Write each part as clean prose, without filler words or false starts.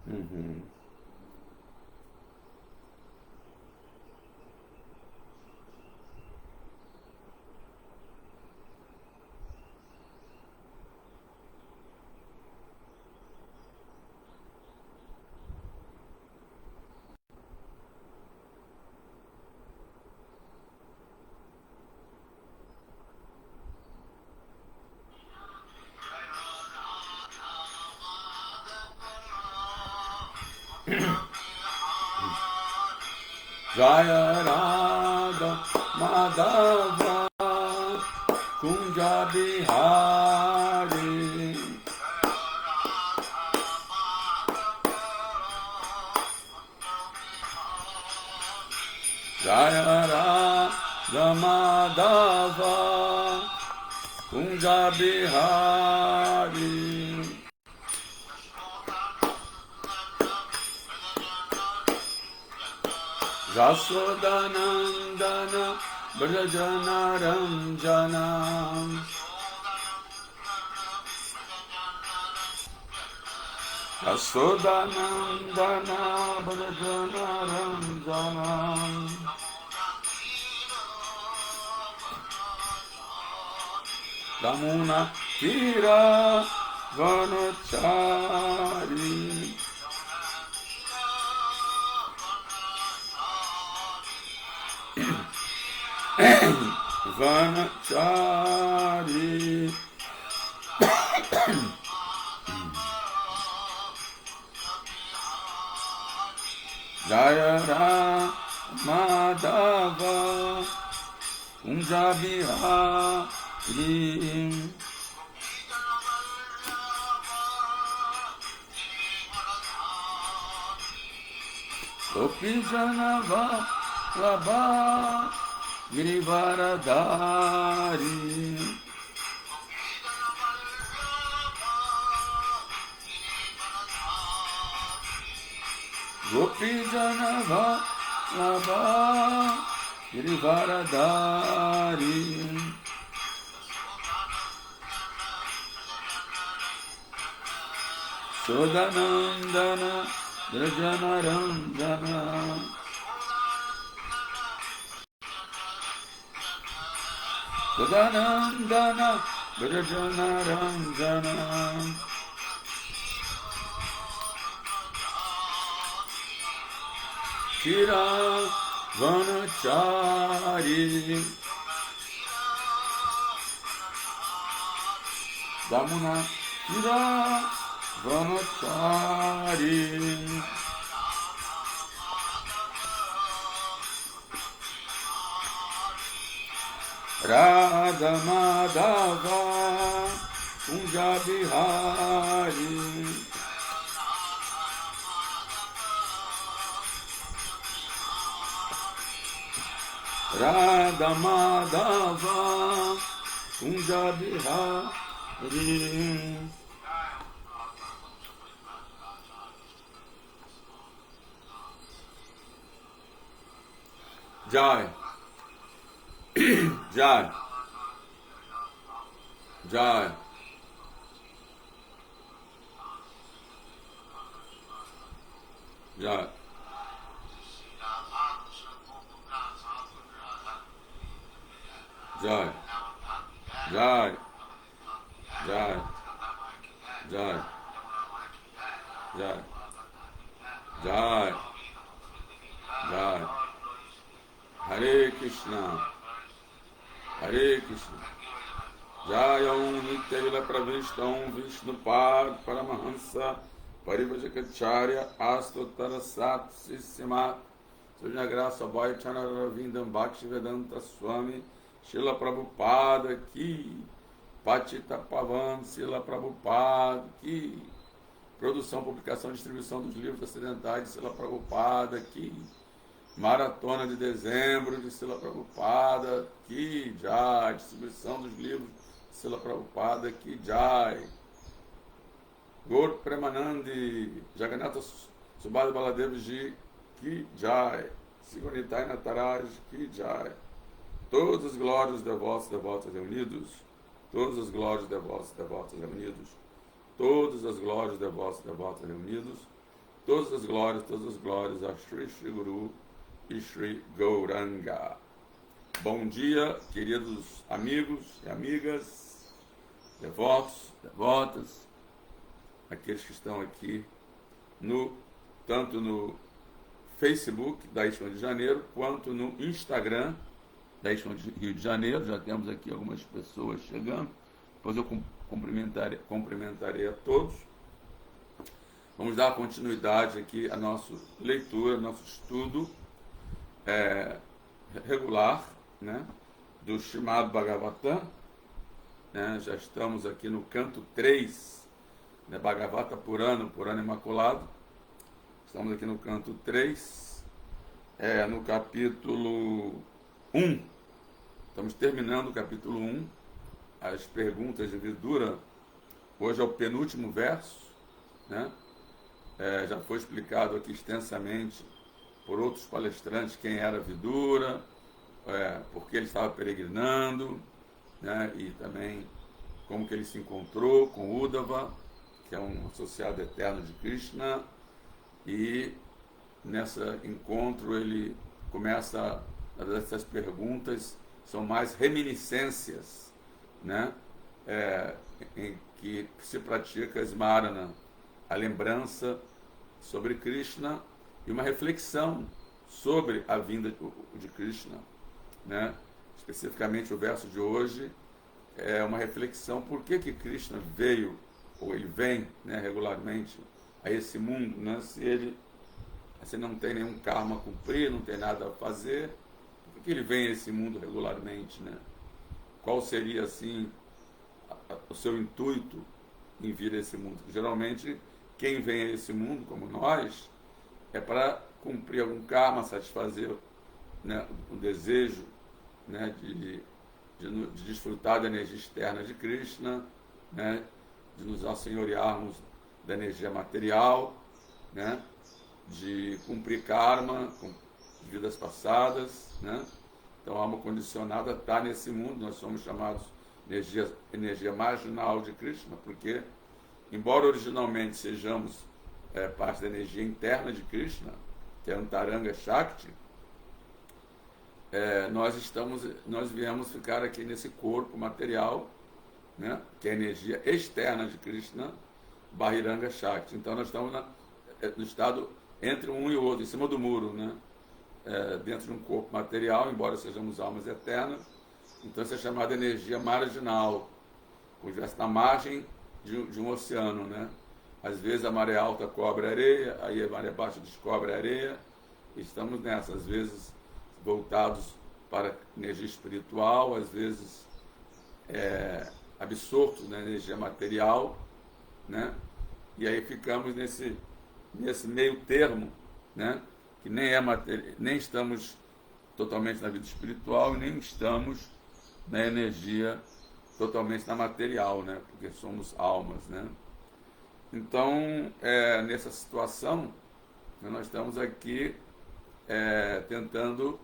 Uhum. Jaya Radha Madhava Kunja Bihari Jaya Radha Madhava Kunja Bihari Jasodanandana Brajana Ranjana Jasodanandana Brajana Ranjana Damuna Tira Vanachari Vanachari Jaya Madhava Kunja Bihari Gopijana Vallabha Girivaradhari Gopijana Vallabha Girivaradhari Sodanandana Brajana Ranjana Sodanandana Brajana Ranjana Shira Vanachari Damuna Shira Vanachari Radha Madhava Kunja Bihari Radha Madhava Kunja Bihari Jai Jai Jai Jai Jai Jai Jai Jai Jai Jai Jai Hare Krishna Hare Krishna Jai Om Nityavila Pravishtam Vishnupad Paramahansa Parivajakacharya Astottara Sat Sissimat Sujna Graça Vaichanara Vindam Bhaktivedanta Swami Srila Prabhupada Ki Patita Pavan Srila Prabhupada Ki Produção, publicação e distribuição dos livros ocidentais de Srila Prabhupada Ki Maratona de dezembro de Srila Prabhupada Ki Jai Distribuição dos livros de Srila Prabhupada Ki Jai Gaur Premanandi Jagannatha Subhadra Baladev Ji Ki Jai Sigunitai Nataraj Ki Jai Todas as glórias devotos, devotas reunidos, todas as glórias devotos, devotas reunidos, todas as glórias devotos, devotas reunidos, todas as glórias a Shri Shri Guru e Shri Gauranga. Bom dia, queridos amigos e amigas, devotos, devotas, aqueles que estão aqui tanto no Facebook da ISCOM de Janeiro, quanto no Instagram da ISCOM de Rio de Janeiro. Já temos aqui algumas pessoas chegando, depois eu cumprimentarei a todos. Vamos dar continuidade aqui à nossa leitura, nosso estudo regular, né, do Srimad Bhagavatam, né? Já estamos aqui no canto 3, né, Bhagavata Purana Imaculado. Estamos aqui no canto 3, no capítulo 1. Estamos terminando o capítulo 1, as perguntas de Vidura. Hoje é o penúltimo verso, né? Já foi explicado aqui extensamente por outros palestrantes quem era Vidura, por que ele estava peregrinando, né? E também como que ele se encontrou com Uddhava, que é um associado eterno de Krishna. E nesse encontro ele começa, na verdade, essas perguntas são mais reminiscências, né? Em que se pratica Smarana, a lembrança sobre Krishna e uma reflexão sobre a vinda de Krishna, né? Especificamente o verso de hoje é uma reflexão por que Krishna veio, ou ele vem, né, regularmente a esse mundo, né? Se não tem nenhum karma a cumprir, não tem nada a fazer, por que ele vem a esse mundo regularmente, né? Qual seria, assim, o seu intuito em vir a esse mundo? Geralmente, quem vem a esse mundo, como nós, é para cumprir algum karma, satisfazer, né, o desejo, né, de desfrutar da energia externa de Krishna, né, de nos assenhorearmos da energia material, né, de cumprir karma com vidas passadas, né? Então a alma condicionada está nesse mundo. Nós somos chamados de energia marginal de Krishna, porque, embora originalmente sejamos parte da energia interna de Krishna, que é Antaranga Shakti, nós viemos ficar aqui nesse corpo material, né, que é a energia externa de Krishna, Bahiranga Shakti. Então nós estamos no estado entre um e o outro, em cima do muro, né? Dentro de um corpo material, embora sejamos almas eternas. Então isso é chamado de energia marginal, como se estivesse na margem de um oceano, né? Às vezes a maré alta cobre a areia, aí a maré baixa descobre a areia, e estamos nessa, às vezes voltados para a energia espiritual, às vezes absortos na energia material, né? E aí ficamos nesse meio termo, né? Que nem estamos totalmente na vida espiritual e nem estamos na energia totalmente na material, né? Porque somos almas, né? Então, nessa situação, nós estamos aqui tentando,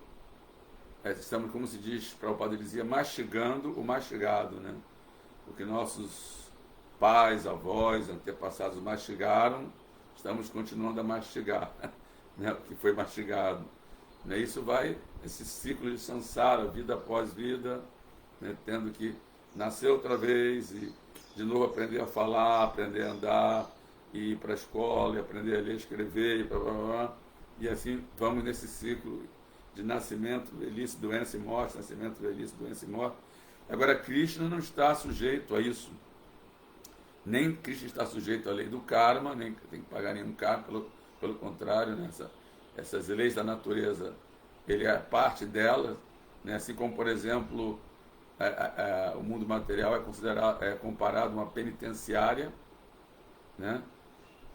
estamos, como se diz, Prabhupada dizia, mastigando o mastigado, né? O que nossos pais, avós, antepassados mastigaram, estamos continuando a mastigar, né, o que foi mastigado. Né, isso vai, esse ciclo de samsara, vida após vida, né, tendo que nascer outra vez e de novo aprender a falar, aprender a andar, e ir para a escola, e aprender a ler, escrever, e assim vamos nesse ciclo de nascimento, velhice, doença e morte, nascimento, velhice, doença e morte. Agora, Krishna não está sujeito a isso. Nem Krishna está sujeito à lei do karma, nem tem que pagar nenhum karma, pelo contrário, né? Essas leis da natureza, ele é parte delas, né? Assim como, por exemplo, o mundo material é comparado a uma penitenciária, né?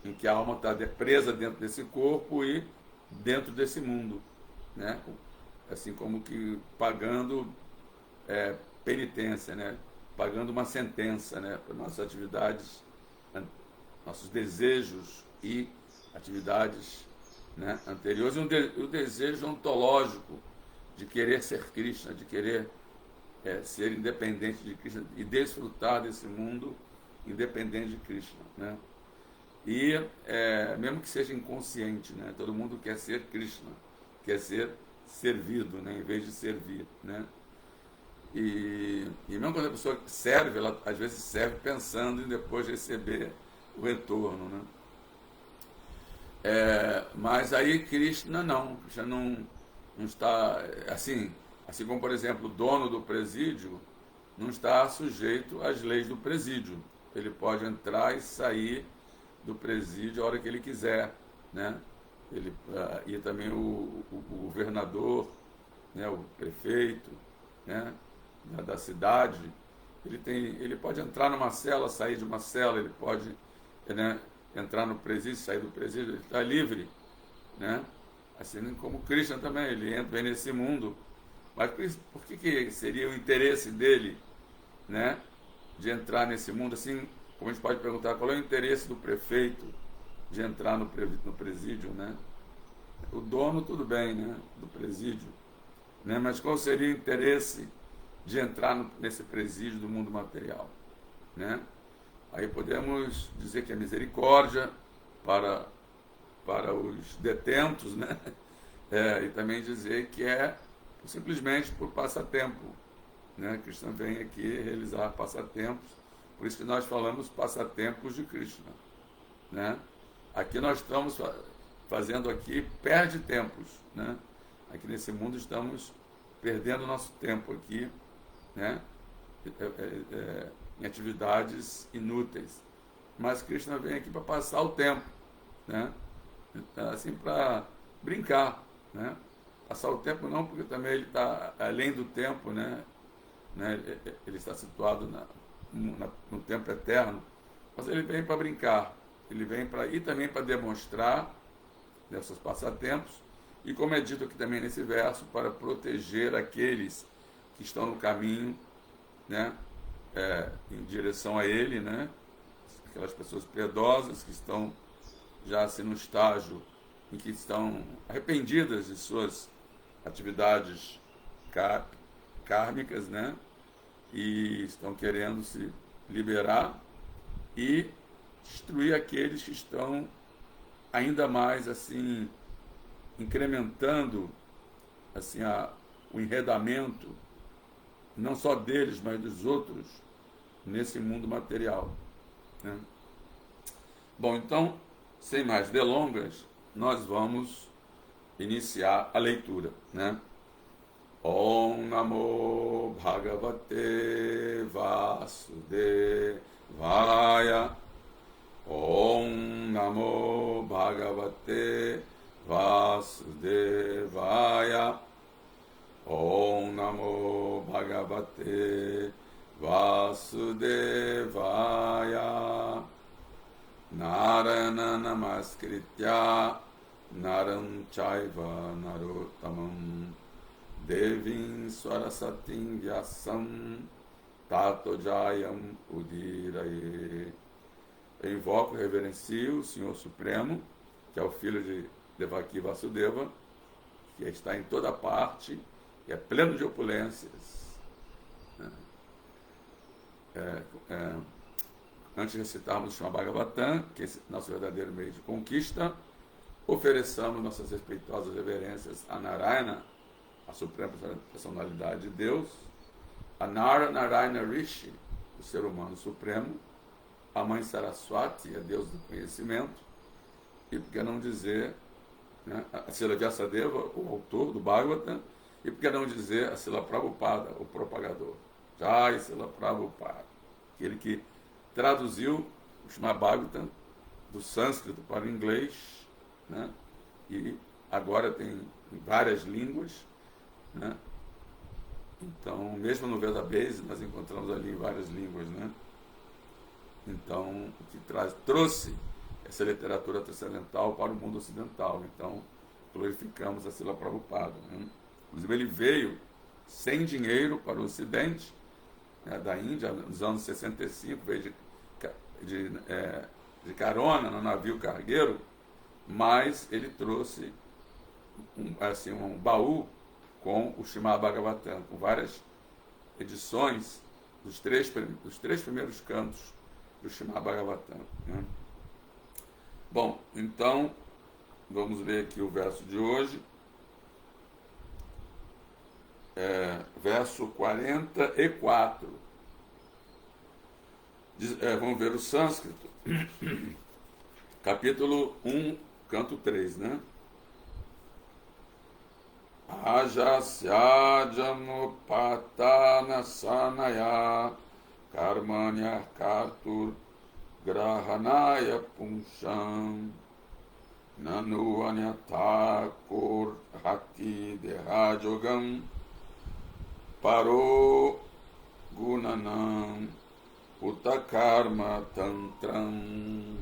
Em que a alma está presa dentro desse corpo e dentro desse mundo, né? Assim como que pagando penitência, né? Pagando uma sentença, né, para nossas atividades, nossos desejos e atividades, né, anteriores, e o desejo ontológico de querer ser Krishna, de querer ser independente de Krishna e desfrutar desse mundo independente de Krishna, né? E mesmo que seja inconsciente, né? Todo mundo quer ser Krishna, quer ser servido, né? Em vez de servir, né? E mesmo quando a pessoa serve, ela às vezes serve pensando em depois receber o retorno, né? Mas aí Krishna não está assim como, por exemplo, o dono do presídio não está sujeito às leis do presídio. Ele pode entrar e sair do presídio a hora que ele quiser, né? E também o governador, né? O prefeito, né? Da cidade, ele pode entrar numa cela, sair de uma cela, ele pode, né? Entrar no presídio, sair do presídio, ele está livre, né? Assim como Krishna também, ele entra nesse mundo. Mas por que seria o interesse dele, né, de entrar nesse mundo? Assim como a gente pode perguntar qual é o interesse do prefeito de entrar no presídio, né? O dono, tudo bem, né, do presídio, né? Mas qual seria o interesse de entrar nesse presídio do mundo material, né? Aí podemos dizer que é misericórdia para os detentos, né? E também dizer que é simplesmente por passatempo, né? Krishna vem aqui realizar passatempos, por isso que nós falamos passatempos de Krishna, né? Aqui nós estamos fazendo aqui perde tempos, né? Aqui nesse mundo estamos perdendo nosso tempo aqui, né? Em atividades inúteis, mas Krishna vem aqui para passar o tempo, né? Assim, para brincar, né? Passar o tempo não, porque também ele está além do tempo, né? Ele está situado no tempo eterno, mas ele vem para brincar, ele vem para ir também para demonstrar, né, seus passatempos, e como é dito aqui também nesse verso, para proteger aqueles que estão no caminho, né, em direção a ele, né, aquelas pessoas piedosas que estão já assim no estágio em que estão arrependidas de suas atividades kármicas, né, e estão querendo se liberar, e destruir aqueles que estão ainda mais assim incrementando assim o enredamento não só deles, mas dos outros nesse mundo material, né? Bom, então, sem mais delongas, nós vamos iniciar a leitura, né? Om Namo Bhagavate Vasudevaya. Om Namo Bhagavate Vasudevaya. Om Namo Bhagavate Vasudevaya. Narayana Namaskritya Naram Chaiva Narottamam Devim Swarasatim Vyasam Tato Jayam Udiraye. Eu invoco e reverencio o Senhor Supremo, que é o filho de Devaki Vasudeva, que está em toda parte, que é pleno de opulências. Antes de recitarmos o Srimad Bhagavatam, que é nosso verdadeiro meio de conquista, ofereçamos nossas respeitosas reverências a Narayana, a Suprema Personalidade de Deus, a Narayana Rishi, o ser humano supremo, a Mãe Saraswati, a Deus do conhecimento, e por que não dizer, né, a Srila Vyasadeva, o autor do Bhagavatam, e por que não dizer a Srila Prabhupada, o propagador. Jai Srila Prabhupada, aquele que traduziu o Srimad Bhagavatam do sânscrito para o inglês, né, e agora tem várias línguas, né? Então, mesmo no Vedabase, nós encontramos ali em várias línguas, né? Então, o que trouxe essa literatura transcendental para o mundo ocidental. Então, glorificamos a Srila Prabhupada, né? Inclusive, ele veio sem dinheiro para o Ocidente, né, da Índia, nos anos 65, veio de carona no navio cargueiro, mas ele trouxe um baú com o Srimad Bhagavatam, com várias edições dos três primeiros cantos do Srimad Bhagavatam, né? Bom, então, vamos ler aqui o verso de hoje. Verso 44. Vamos ver o sânscrito. Capítulo 1, canto 3, né? Ajasya janupatana sanaya karmanya kartur grahanaya punsham nanu anyata hati derajogam paro gunanam utakarma tantram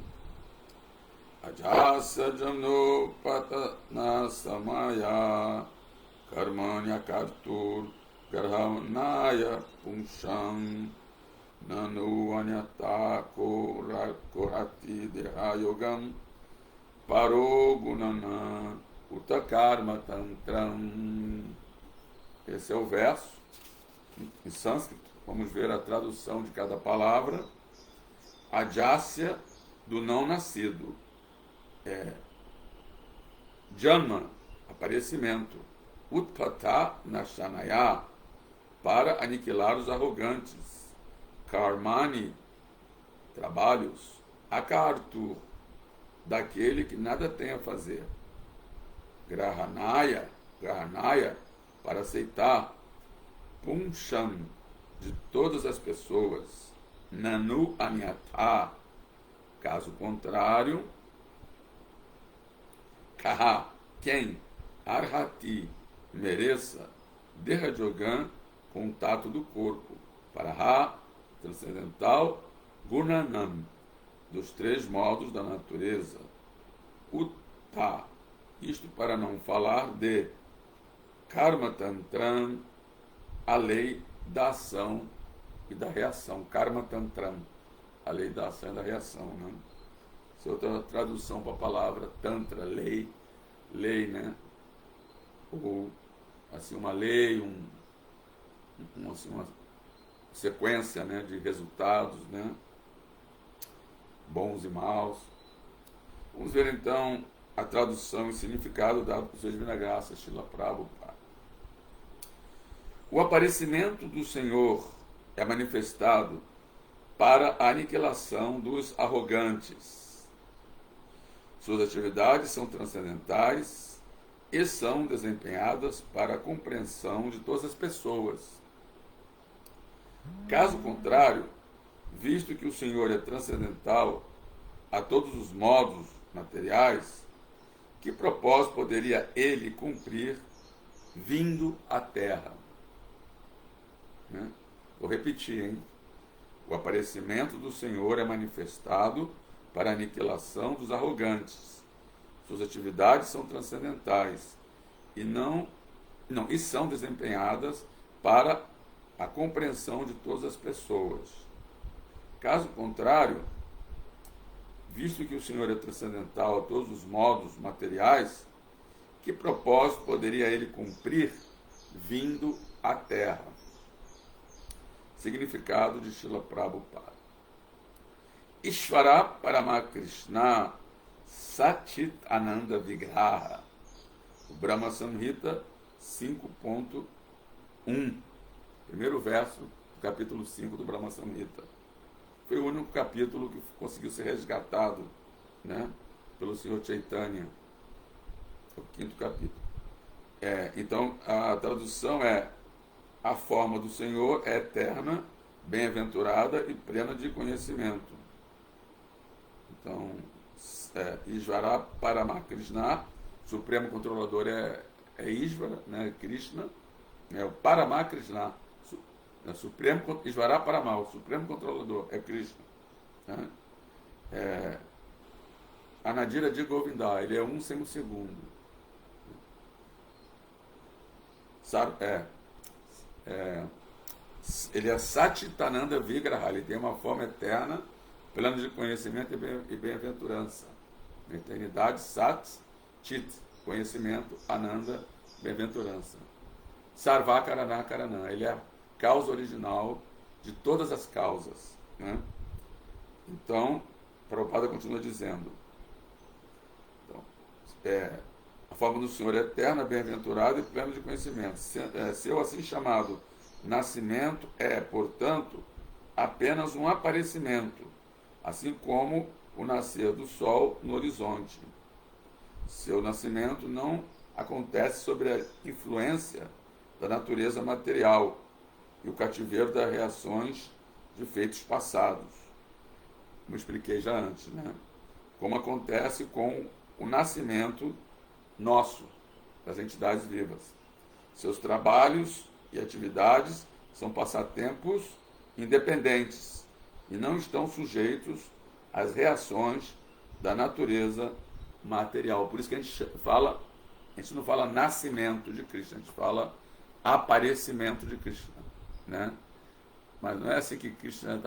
ajasya janupatana samaya karmanya kartur garhanaya punsham nanu anyata korati derayogam paro gunana utakarma tantram. Esse é o verso em sânscrito. Vamos ver a tradução de cada palavra. Ajasya, do não nascido. Janma, aparecimento. Utpata nashanaya, para aniquilar os arrogantes. Karmani, trabalhos. Akartur, daquele que nada tem a fazer. Grahanaya, para aceitar. Punsham, de todas as pessoas. Nanu anyata, caso contrário. Kaha, quem? Arhati, mereça. Derajogam, contato do corpo. Paraha, transcendental. Gunanam, dos três modos da natureza. Uta, isto para não falar de Karma Tantram, a lei da ação e da reação. Karma Tantram, a lei da ação e da reação, né? Essa é outra tradução para a palavra Tantra, lei, né? Ou assim, uma lei, uma sequência, né, de resultados, né, bons e maus. Vamos ver então a tradução e significado dado por Sua Divina Graça, Srila Prabhupada. O aparecimento do Senhor é manifestado para a aniquilação dos arrogantes. Suas atividades são transcendentais e são desempenhadas para a compreensão de todas as pessoas. Caso contrário, visto que o Senhor é transcendental a todos os modos materiais, que propósito poderia ele cumprir vindo à Terra? Vou repetir, hein? O aparecimento do Senhor é manifestado para a aniquilação dos arrogantes. Suas atividades são transcendentais e são desempenhadas para a compreensão de todas as pessoas. Caso contrário, visto que o Senhor é transcendental a todos os modos materiais, que propósito poderia ele cumprir vindo à Terra? Significado de Srila Prabhupada. Ishvara Paramakrishna Satit Ananda Vigraha. O Brahma Samhita 5.1. Primeiro verso do capítulo 5 do Brahma Samhita. Foi o único capítulo que conseguiu ser resgatado, né, pelo Senhor Chaitanya. O quinto capítulo. Então, a tradução é: a forma do Senhor é eterna, bem-aventurada e plena de conhecimento. Então, Ishvara Paramakrishna, Supremo Controlador é Ishvara, né, Krishna, o Paramakrishna, Supremo Ishvara Parama, o Supremo Controlador é Krishna. Né? Anadira de Govinda, ele é um sem o segundo. Ele é Satitananda Vigraha, ele tem uma forma eterna, plano de conhecimento e bem-aventurança. Na eternidade, Sat, Chit, conhecimento, Ananda, bem-aventurança. Sarvakarana Karana, ele é a causa original de todas as causas. Né? Então, Prabhupada continua dizendo: A forma do Senhor é eterna, bem-aventurada e plena de conhecimento. Seu assim chamado nascimento é, portanto, apenas um aparecimento, assim como o nascer do sol no horizonte. Seu nascimento não acontece sob a influência da natureza material e o cativeiro das reações de feitos passados, como expliquei já antes, né? Como acontece com o nascimento nosso, das entidades vivas. Seus trabalhos e atividades são passatempos independentes e não estão sujeitos às reações da natureza material. Por isso que a gente não fala nascimento de Krishna, a gente fala aparecimento de Krishna, né? Mas não é assim que Krishna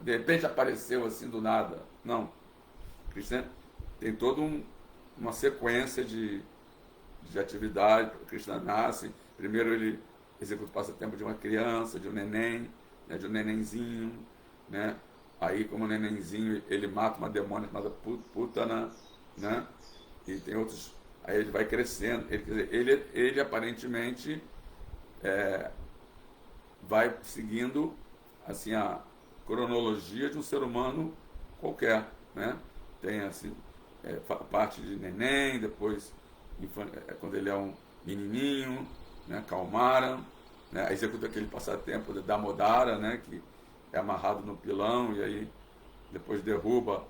de repente apareceu assim do nada. Não. Krishna tem toda uma sequência de atividade. Krishna nasce, primeiro ele executa o passatempo de uma criança, de um neném, né, de um nenenzinho, né? Aí, como nenenzinho, ele mata uma demônia chamada Putana, né? E tem outros. Aí ele vai crescendo. Ele aparentemente vai seguindo assim a cronologia de um ser humano qualquer, né? Tem assim parte de neném, depois quando ele é um menininho, né? Kaumara, né? Executa aquele passatempo da Damodara, né? Que é amarrado no pilão e aí depois derruba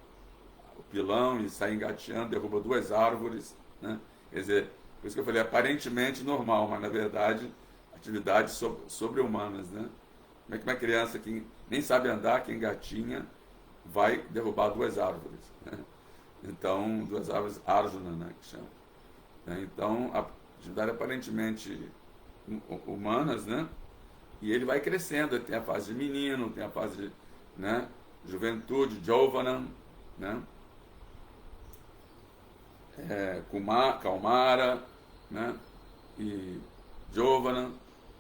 o pilão e sai engateando, derruba 2 árvores, né? Quer dizer, por isso que eu falei aparentemente normal, mas na verdade atividades sobre-humanas, né? Como é que uma criança que nem sabe andar, que engatinha, vai derrubar 2 árvores, né? Então, 2 árvores Arjuna, né, que chama. Então, atividades aparentemente humanas, né? E ele vai crescendo, ele tem a fase de menino, tem a fase de, né, juventude, Jovana, né? Kaumara, né? E Jovana,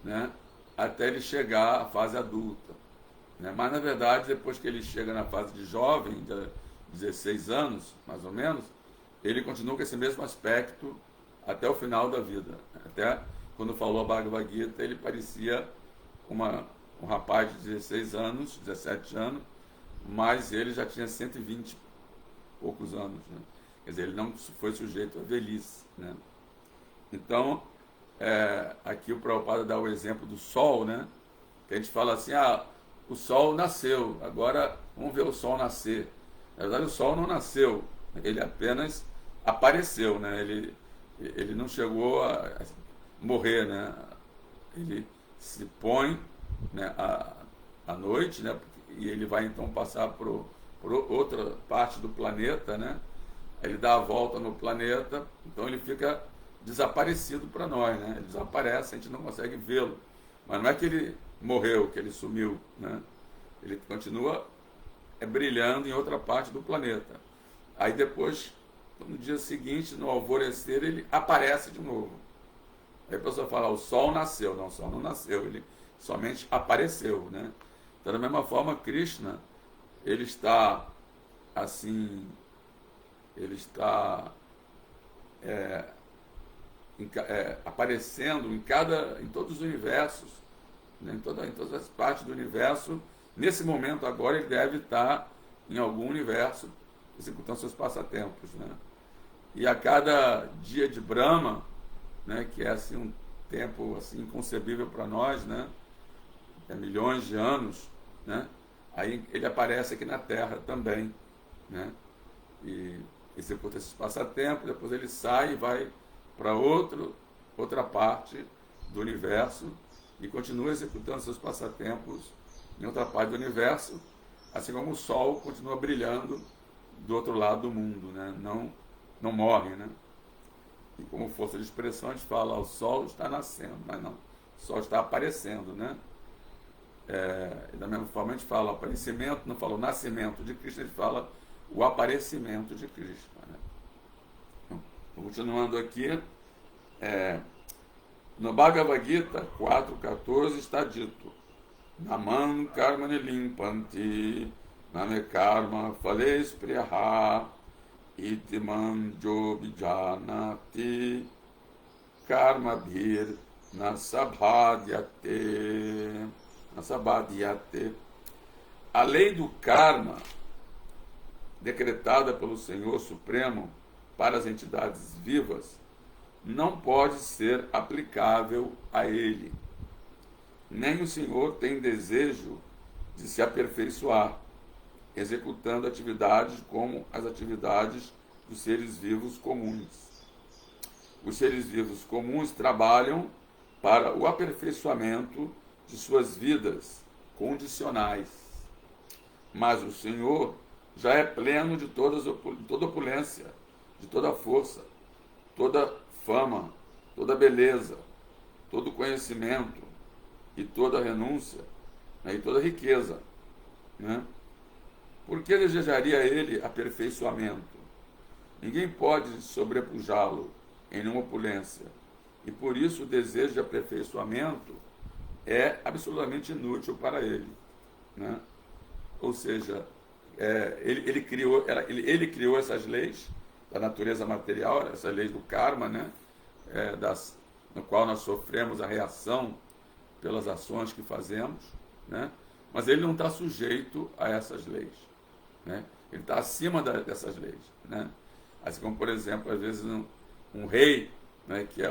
né? Até ele chegar à fase adulta, né? Mas na verdade, depois que ele chega na fase de jovem, de 16 anos, mais ou menos, ele continua com esse mesmo aspecto até o final da vida. Até quando falou a Bhagavad Gita, ele parecia um rapaz de 16 anos, 17 anos, mas ele já tinha 120 e poucos anos, né? Quer dizer, ele não foi sujeito à velhice, né? Então, aqui o Prabhupada dá o exemplo do sol, né? Que a gente fala assim, o sol nasceu, agora vamos ver o sol nascer. Na verdade, o sol não nasceu, ele apenas apareceu, né? Ele não chegou a morrer, né? Ele se põe, né, à noite, né? E ele vai então passar por outra parte do planeta, né? Ele dá a volta no planeta, então ele fica desaparecido para nós, né? Ele desaparece, a gente não consegue vê-lo. Mas não é que ele morreu, que ele sumiu, né? Ele continua brilhando em outra parte do planeta. Aí depois, no dia seguinte, no alvorecer, ele aparece de novo. Aí a pessoa fala, o sol nasceu. Não, o sol não nasceu, ele somente apareceu, né? Então, da mesma forma, Krishna, ele está assim, ele está aparecendo em todos os universos, né? Em todas as partes do universo. Nesse momento agora ele deve estar em algum universo executando seus passatempos, né? E a cada dia de Brahma, né, que é assim um tempo assim inconcebível para nós, né? Milhões de anos, né? Aí ele aparece aqui na Terra também, né? E executa esses passatempos, depois ele sai e vai para outra parte do universo e continua executando seus passatempos em outra parte do universo, assim como o Sol continua brilhando do outro lado do mundo, né? Não morre, né? E como força de expressão a gente fala, o Sol está nascendo, mas não, o Sol está aparecendo, né? E da mesma forma a gente fala o aparecimento, não fala o nascimento de Cristo, a gente fala o aparecimento de Cristo, né? Então, continuando aqui, no Bhagavad Gita 4.14 está dito: Naman karma nilimpanti, name karma fales priyaha, Itimam jo vijanati karmabhir nasabhadyate. A lei do karma, decretada pelo Senhor Supremo para as entidades vivas, não pode ser aplicável a ele. Nem o Senhor tem desejo de se aperfeiçoar, executando atividades como as atividades dos seres vivos comuns. Os seres vivos comuns trabalham para o aperfeiçoamento de suas vidas condicionais. Mas o Senhor já é pleno de toda opulência, de toda força, toda fama, toda beleza, todo conhecimento e toda renúncia, né, e toda riqueza. Né? Por que desejaria ele aperfeiçoamento? Ninguém pode sobrepujá-lo em nenhuma opulência. E por isso o desejo de aperfeiçoamento é absolutamente inútil para ele. Né? Ou seja, ele criou essas leis da natureza material, essas leis do karma, né? No qual nós sofremos a reação pelas ações que fazemos, né? Mas ele não está sujeito a essas leis. Né? Ele está acima dessas leis. Né? Assim como, por exemplo, às vezes um rei, né, que é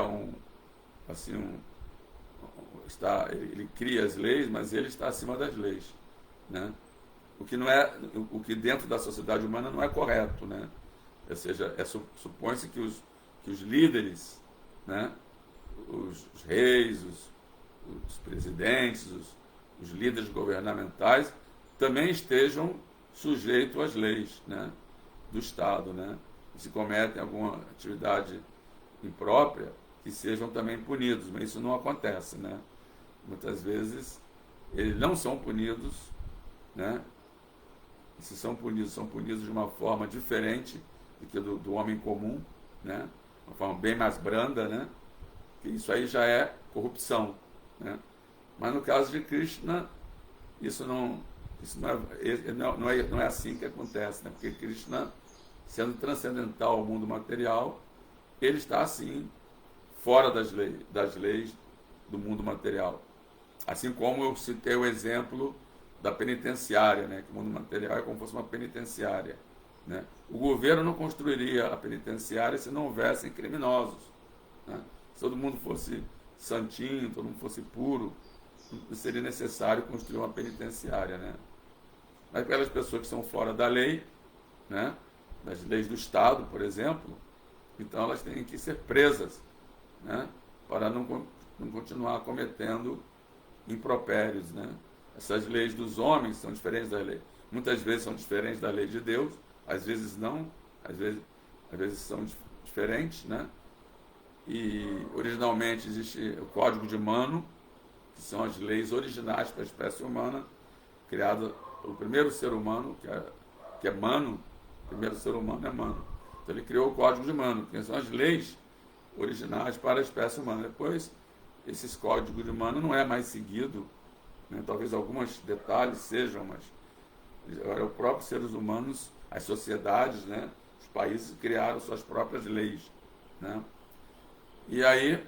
ele cria as leis, mas ele está acima das leis. Né? O que dentro da sociedade humana não é correto. Né? Ou seja, supõe-se que os líderes, né, os reis, os presidentes, os líderes governamentais também estejam sujeitos às leis, né, do Estado. Né? Se cometem alguma atividade imprópria, que sejam também punidos, mas isso não acontece. Né? Muitas vezes eles não são punidos, né? E se são punidos de uma forma diferente do que do homem comum, né? Uma forma bem mais branda, né? Que isso aí já é corrupção. Né? Mas no caso de Krishna, isso não é assim que acontece, né? Porque Krishna, sendo transcendental ao mundo material, ele está assim, fora das leis do mundo material. Assim como eu citei o exemplo da penitenciária, né? Que o mundo material é como se fosse uma penitenciária. Né? O governo não construiria a penitenciária se não houvessem criminosos. Né? Se todo mundo fosse santinho, todo mundo fosse puro, não seria necessário construir uma penitenciária. Né? Mas aquelas pessoas que são fora da lei, né? Das leis do Estado, por exemplo, então elas têm que ser presas, né? Para não continuar cometendo impropérios. Né? Essas leis dos homens são diferentes das leis. Muitas vezes são diferentes da lei de Deus, às vezes não, às vezes são diferentes. Né? E originalmente existe o Código de Manu, que são as leis originais para a espécie humana, criada pelo primeiro ser humano, que é Manu. O primeiro ser humano é Manu. Então ele criou o Código de Manu, que são as leis originais para a espécie humana. Depois, esses códigos de Manu não é mais seguido, né? Talvez alguns detalhes sejam, mas agora os próprios seres humanos, as sociedades, né? Os países criaram suas próprias leis. Né? E aí,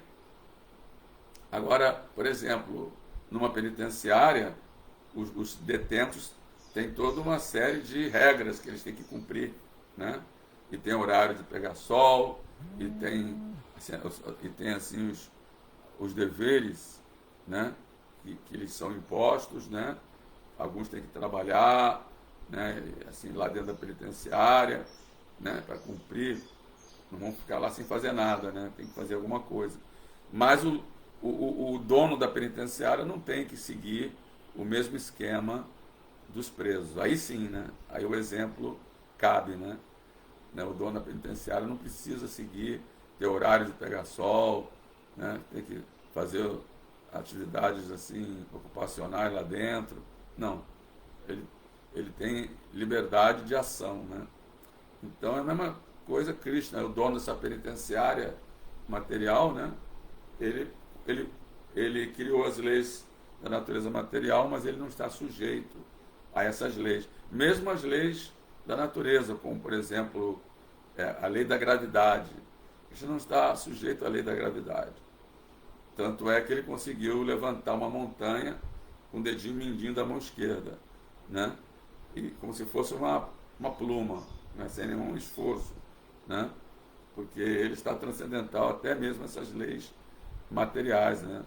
agora, por exemplo, numa penitenciária, os detentos têm toda uma série de regras que eles têm que cumprir. Né? E tem horário de pegar sol, e tem assim os deveres, né? que eles são impostos. Né? Alguns têm que trabalhar, né? Assim, lá dentro da penitenciária, né? Para cumprir. Não vão ficar lá sem fazer nada, né? Tem que fazer alguma coisa. Mas o dono da penitenciária não tem que seguir o mesmo esquema dos presos. Aí sim, né? Aí o exemplo cabe. Né? O dono da penitenciária não precisa seguir, ter horário de pegar sol, né? Tem que fazer atividades assim ocupacionais lá dentro. Não. Ele tem liberdade de ação. Né? Então é a mesma coisa Krishna, o dono dessa penitenciária material, né? Ele criou as leis da natureza material, mas ele não está sujeito a essas leis. Mesmo as leis da natureza, como por exemplo a lei da gravidade. Krishna não está sujeito à lei da gravidade. Tanto é que ele conseguiu levantar uma montanha com o dedinho mindinho da mão esquerda, né? E como se fosse uma pluma, né? Sem nenhum esforço, né? Porque ele está transcendental até mesmo essas leis materiais, né?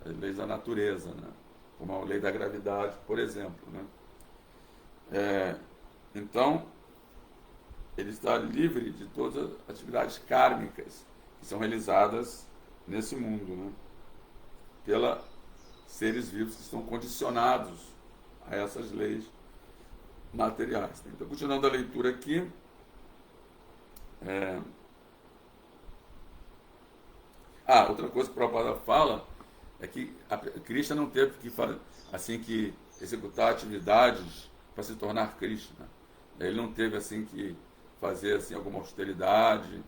As leis da natureza, né? Como a lei da gravidade, por exemplo, né? Então, ele está livre de todas as atividades kármicas que são realizadas nesse mundo, né? Pelos seres vivos que estão condicionados a essas leis materiais. Então, continuando a leitura aqui, outra coisa que o Prabhupada fala é que Krishna não teve que executar atividades para se tornar Krishna. Ele não teve assim que fazer assim alguma austeridade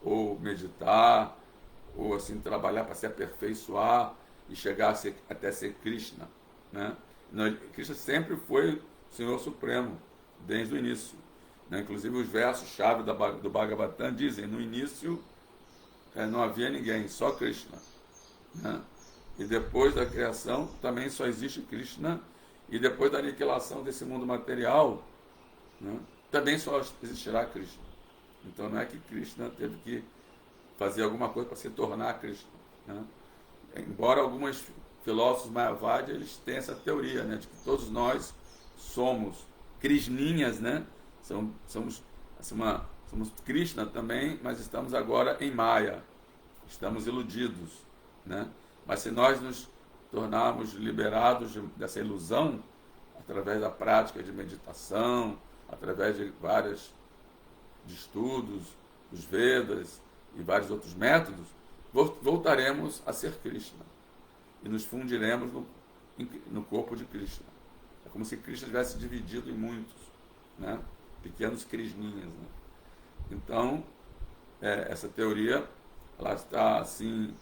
ou meditar ou assim trabalhar para se aperfeiçoar e chegar até ser Krishna, né? Não, Krishna sempre foi o Senhor Supremo desde o início, né? Inclusive os versos-chave do Bhagavatam dizem: no início não havia ninguém, só Krishna, né? E depois da criação também só existe Krishna, e depois da aniquilação desse mundo material, né, também só existirá Krishna. Então não é que Krishna teve que fazer alguma coisa para se tornar Krishna, né? Embora alguns filósofos Mayavadi eles tenham essa teoria, né, de que todos nós somos Krishninhas, né? Somos Krishna também, mas estamos agora em Maya, estamos iludidos, né? Mas se nós nos tornarmos liberados dessa ilusão, através da prática de meditação, através de de estudos, dos Vedas e vários outros métodos, voltaremos a ser Krishna e nos fundiremos no corpo de Krishna. É como se Krishna tivesse dividido em muitos, né? Pequenos Krishninhas, né? Então, essa teoria ela está assim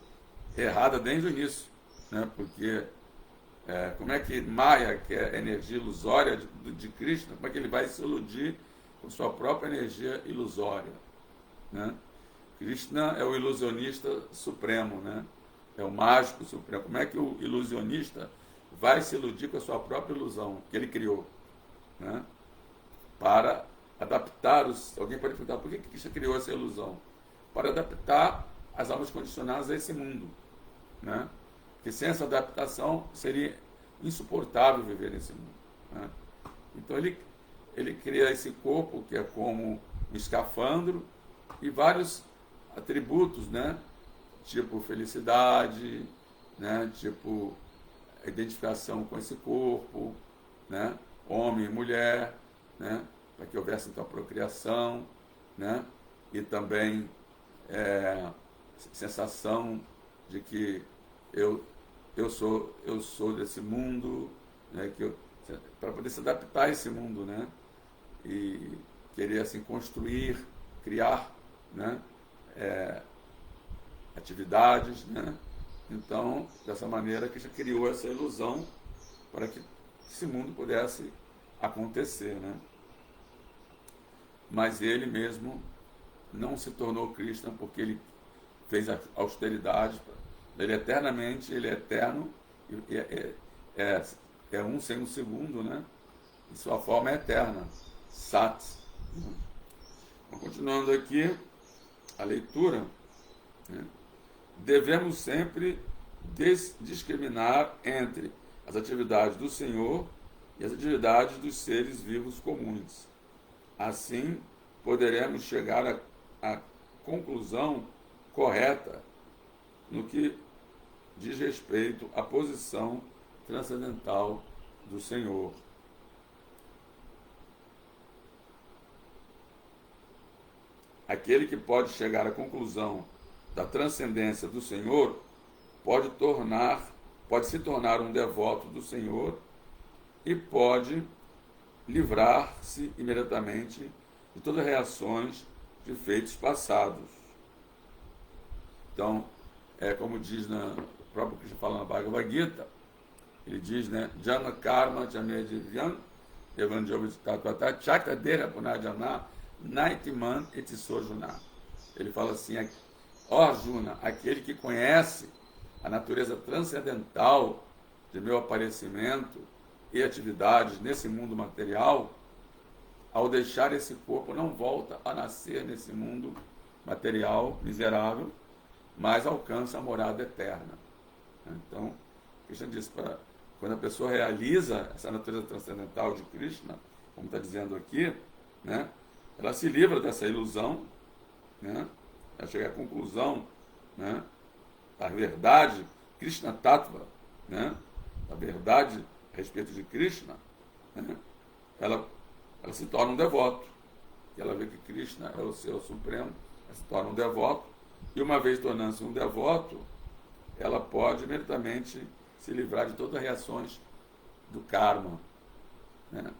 errada desde o início, né? Porque como é que Maya, que é a energia ilusória de Krishna, como é que ele vai se iludir com sua própria energia ilusória, né? Krishna é o ilusionista supremo, né? É o mágico supremo. Como é que o ilusionista vai se iludir com a sua própria ilusão que ele criou, né? Para adaptar alguém pode perguntar por que Krishna criou essa ilusão? Para adaptar as almas condicionadas a esse mundo, né? Porque sem essa adaptação seria insuportável viver nesse mundo, né? Então ele cria esse corpo que é como um escafandro e vários atributos, né? Tipo felicidade, né? Tipo identificação com esse corpo, né? Homem e mulher, né? Para que houvesse então a procriação, né? E também sensação de que eu sou desse mundo, né? Para poder se adaptar a esse mundo, né? E querer assim construir, criar, né? Atividades, né? Então, dessa maneira que já criou essa ilusão para que esse mundo pudesse acontecer, né? Mas ele mesmo não se tornou Krishna porque ele fez a austeridade. Ele eternamente, ele é eterno, é um sem um segundo, né? E sua forma é eterna, Sat. Então, continuando aqui a leitura, né? Devemos sempre discriminar entre as atividades do Senhor e as atividades dos seres vivos comuns. Assim, poderemos chegar à conclusão correta no que diz respeito à posição transcendental do Senhor. Aquele que pode chegar à conclusão da transcendência do Senhor pode se tornar um devoto do Senhor e pode livrar-se imediatamente de todas as reações de feitos passados. Então, como diz o próprio Krishna fala na Bhagavad Gita, ele diz, né, Jana Karma Jamedivyan Evangelitatvata Chakadera Punajana Naitman et Sojuna. Ele fala assim, ó Arjuna, aquele que conhece a natureza transcendental de meu aparecimento e atividades nesse mundo material, ao deixar esse corpo não volta a nascer nesse mundo material miserável, mas alcança a morada eterna. Então, Krishna diz, quando a pessoa realiza essa natureza transcendental de Krishna, como está dizendo aqui, né, ela se livra dessa ilusão, né, ela chega à conclusão, né, da verdade, Krishna Tattva, né, a verdade a respeito de Krishna, né, ela se torna um devoto. Ela vê que Krishna é o seu supremo, ela se torna um devoto, e uma vez tornando-se um devoto, ela pode imediatamente se livrar de todas as reações do karma, né?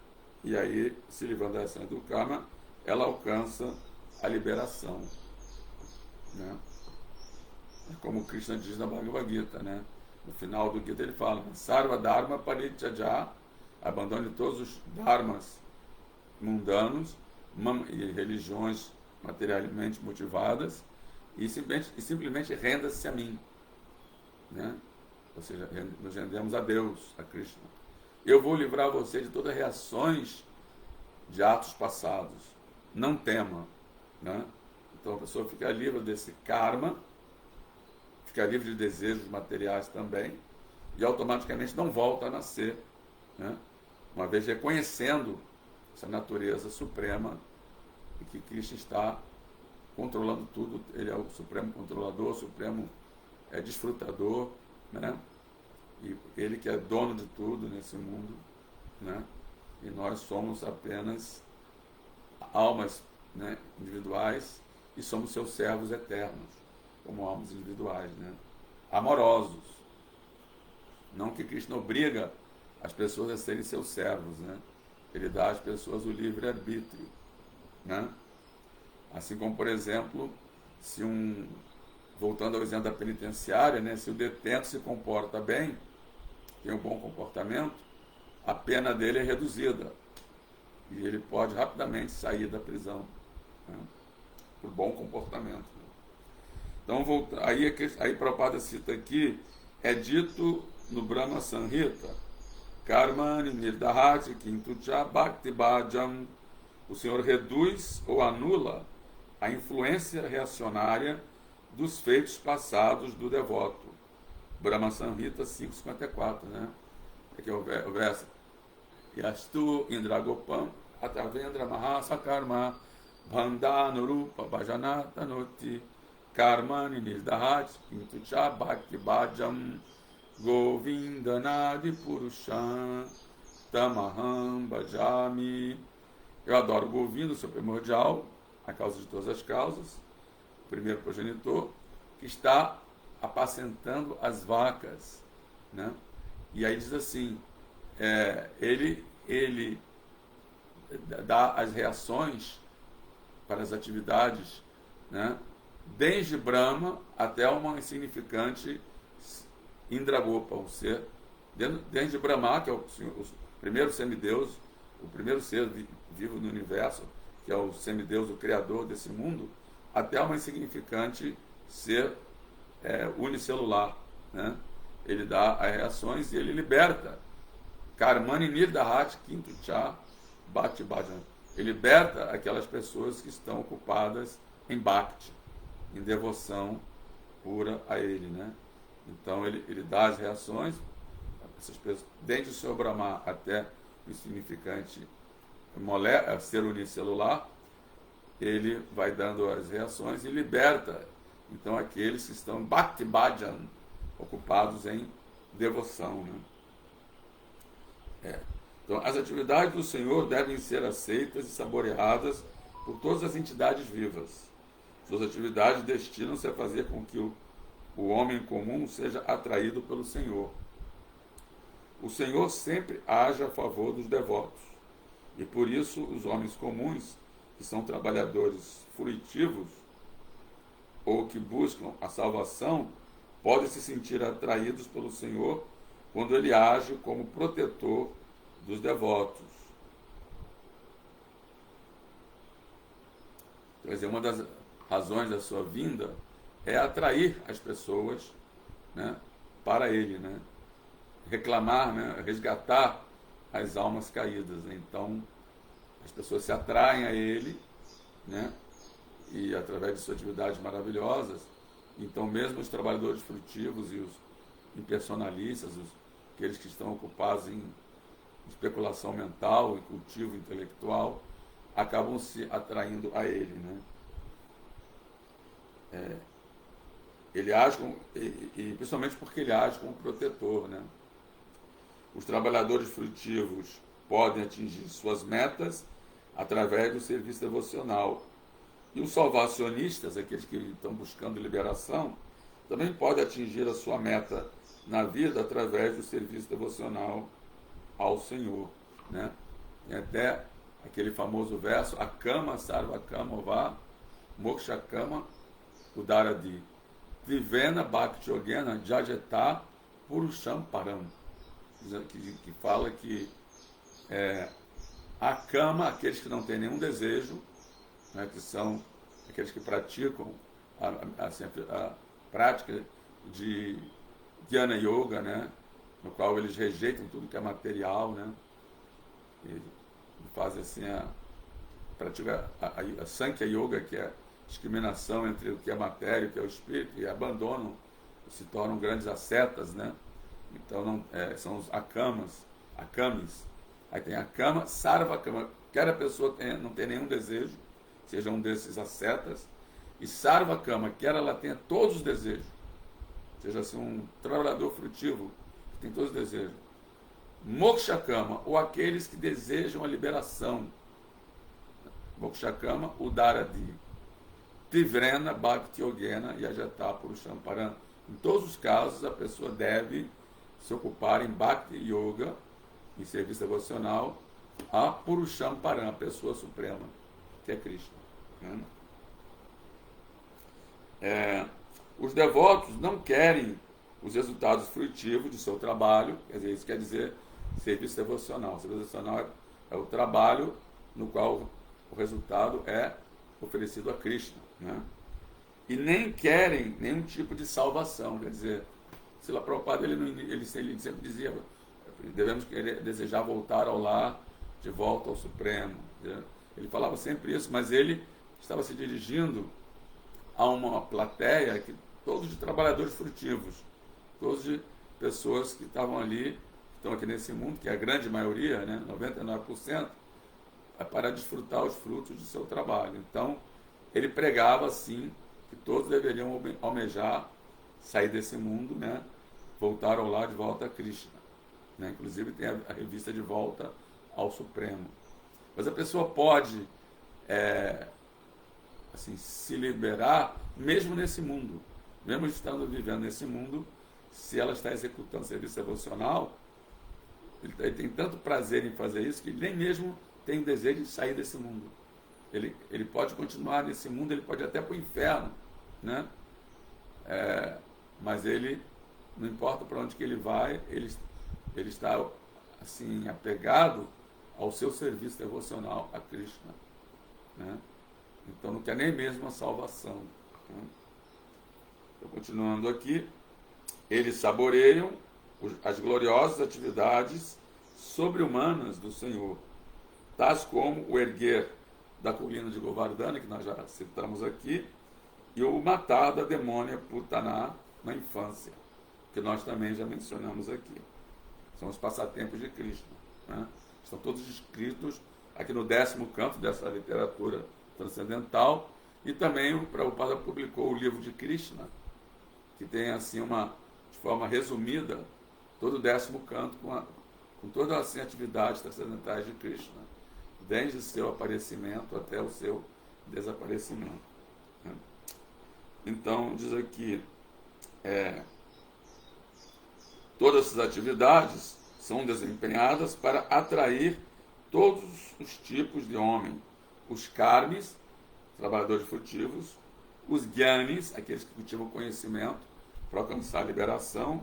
E aí, se livrando das reações do karma, ela alcança a liberação, né? Como Krishna diz na Bhagavad Gita, né? No final do Gita ele fala: Sarva Dharma Parityaja, abandone todos os dharmas mundanos e religiões materialmente motivadas e simplesmente renda-se a mim, né? Ou seja, nos rendemos a Deus, a Krishna. Eu vou livrar você de todas as reações de atos passados. Não tema, né? Então a pessoa fica livre desse karma, fica livre de desejos materiais também, e automaticamente não volta a nascer, né? Uma vez reconhecendo essa natureza suprema e que Krishna está controlando tudo. Ele é o supremo controlador, o supremo desfrutador, né? E ele que é dono de tudo nesse mundo, né? E nós somos apenas almas, né, individuais, e somos seus servos eternos, como almas individuais, né? Amorosos. Não que Krishna obriga as pessoas a serem seus servos, né? Ele dá às pessoas o livre-arbítrio, né? Assim como, por exemplo, se voltando ao exemplo da penitenciária, né, se o detento se comporta bem, tem um bom comportamento, a pena dele é reduzida e ele pode rapidamente sair da prisão, né, por bom comportamento. Então, aí Prabhupada cita aqui, é dito no Brahma Samhita, Karmani Nirdahati Kintucha Bhakti Bhajam, o Senhor reduz ou anula a influência reacionária dos feitos passados do devoto. Brahma Samhita 5:54, né? Aqui é o verso. Yastu Indragopam Atavendra Mahasakarma Bandhanurupa Bhajanathanoti Karmani Nirdahati Kintucha Bhakti Bhajam Govindanadi Purusham Tamaham Bhajami. Eu adoro o Govinda, o seu primordial, a causa de todas as causas, o primeiro progenitor, que está apacentando as vacas, né? E aí diz assim, ele dá as reações para as atividades, né, desde Brahma até uma insignificante Indragopa, um ser, desde Brahma, que é o primeiro semideus, o primeiro ser vivo no universo, que é o semideus, o criador desse mundo, até uma insignificante ser unicelular, né? Ele dá as reações e ele liberta. Karmani Nirdahati Kintucha Bhakti Bhajan. Ele liberta aquelas pessoas que estão ocupadas em Bhakti, em devoção pura a ele, né? Então ele dá as reações, essas pessoas, desde o Senhor Brahma até o insignificante ser unicelular, ele vai dando as reações e liberta, então, aqueles que estão Bhakti Bhajan, ocupados em devoção, né? Então, as atividades do Senhor devem ser aceitas e saboreadas por todas as entidades vivas. Suas atividades destinam-se a fazer com que o homem comum seja atraído pelo Senhor. O Senhor sempre age a favor dos devotos, e por isso os homens comuns, que são trabalhadores fruitivos ou que buscam a salvação, podem se sentir atraídos pelo Senhor quando ele age como protetor dos devotos. Quer dizer, uma das razões da sua vinda é atrair as pessoas, né, para ele, né? Reclamar, né, resgatar as almas caídas. Então, as pessoas se atraem a ele, né, e através de suas atividades maravilhosas. Então, mesmo os trabalhadores frutivos e os impersonalistas, aqueles que estão ocupados em especulação mental e cultivo intelectual, acabam se atraindo a ele, né? Ele age e principalmente porque ele age como protetor, né? Os trabalhadores frutivos podem atingir suas metas através do serviço devocional. E os salvacionistas, aqueles que estão buscando liberação, também podem atingir a sua meta na vida através do serviço devocional ao Senhor, né? Tem até aquele famoso verso: Akama sarva kama ova moksha kama udaradi Trivena bhakti yogena jajeta purusham param, que fala que a cama, aqueles que não têm nenhum desejo, né, que são aqueles que praticam a prática de Dhyana Yoga, né, no qual eles rejeitam tudo que é material, né, e fazem assim pratica a Sankhya Yoga, que é discriminação entre o que é matéria e o que é o espírito, e abandonam, se tornam grandes ascetas, né? Então são os akamas, akamis. Aí tem a kama, sarva kama, quer a pessoa não tenha nenhum desejo, seja um desses ascetas, e sarva kama, quer ela tenha todos os desejos, seja assim um trabalhador frutivo, que tem todos os desejos. Moksha kama, ou aqueles que desejam a liberação. Moksha kama, udaradi. Tivrena bhakti yogena yajata purusham param. Em todos os casos, a pessoa deve se ocupar em bhakti yoga, em serviço devocional, a purusham param, a pessoa suprema, que é Krishna. Os devotos não querem os resultados frutivos de seu trabalho, quer dizer, isso quer dizer serviço devocional. Serviço devocional é o trabalho no qual o resultado é oferecido a Krishna, né? E nem querem nenhum tipo de salvação, quer dizer, Srila Prabhupada ele sempre dizia: devemos desejar voltar ao lar, de volta ao Supremo. Ele falava sempre isso, mas ele estava se dirigindo a uma plateia que todos de trabalhadores frutivos, todos de pessoas que estavam ali, que estão aqui nesse mundo, que é a grande maioria, né, 99%, para desfrutar os frutos do seu trabalho. Então, ele pregava assim que todos deveriam almejar sair desse mundo, né, voltar ao lar, de volta a Krishna, né? Inclusive tem a revista De Volta ao Supremo. Mas a pessoa pode assim, se liberar mesmo nesse mundo, mesmo estando vivendo nesse mundo, se ela está executando serviço devocional. Ele tem tanto prazer em fazer isso que ele nem mesmo tem o desejo de sair desse mundo. Ele pode continuar nesse mundo, ele pode até para o inferno, né? Mas ele, não importa para onde que ele vai, ele está assim apegado ao seu serviço devocional a Krishna, né? Então não quer nem mesmo a salvação, né? Então, continuando aqui, eles saboreiam as gloriosas atividades sobre-humanas do Senhor, tais como o erguer da colina de Govardhana, que nós já citamos aqui, e o matar da demônia Putaná na infância, que nós também já mencionamos aqui. São os passatempos de Krishna, né? Estão todos descritos aqui no 10º canto dessa literatura transcendental, e também o Prabhupada publicou o livro de Krishna, que tem assim de forma resumida, todo o 10º canto com todas as atividades transcendentais de Krishna, desde o seu aparecimento até o seu desaparecimento, né? Então, diz aqui, todas essas atividades são desempenhadas para atrair todos os tipos de homem: os karmis, trabalhadores frutivos, os gyanis, aqueles que cultivam conhecimento para alcançar a liberação,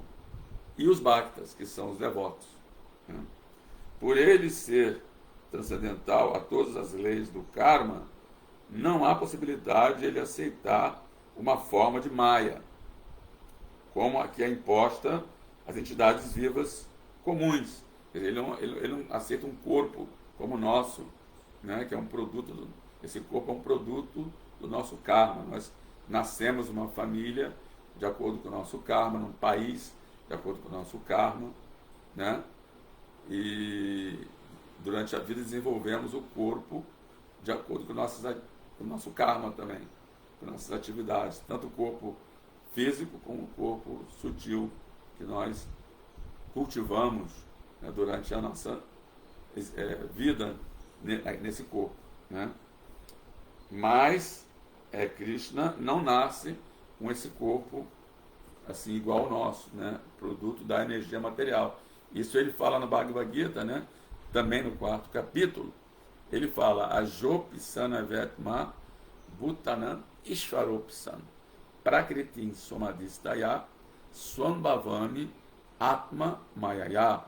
e os bhaktas, que são os devotos, né? Por ele ser transcendental a todas as leis do karma, não há possibilidade de ele aceitar uma forma de Maya, como a que é imposta às entidades vivas comuns. Ele não aceita um corpo como o nosso, né, que é um produto, esse corpo é um produto do nosso karma. Nós nascemos numa família de acordo com o nosso karma, num país de acordo com o nosso karma, né? E durante a vida desenvolvemos o corpo de acordo com o nosso karma também, com nossas atividades, tanto o corpo físico como o corpo sutil que nós cultivamos, né, durante a nossa vida nesse corpo, né? Mas Krishna não nasce com esse corpo assim igual ao nosso, né? Produto da energia material. Isso ele fala no Bhagavad Gita, né? Também no 4º capítulo. Ele fala: Ajopisana Vetma Bhutanan Ishvaropisan Prakritin Somadistaya Swambhavami Atma Mayaya.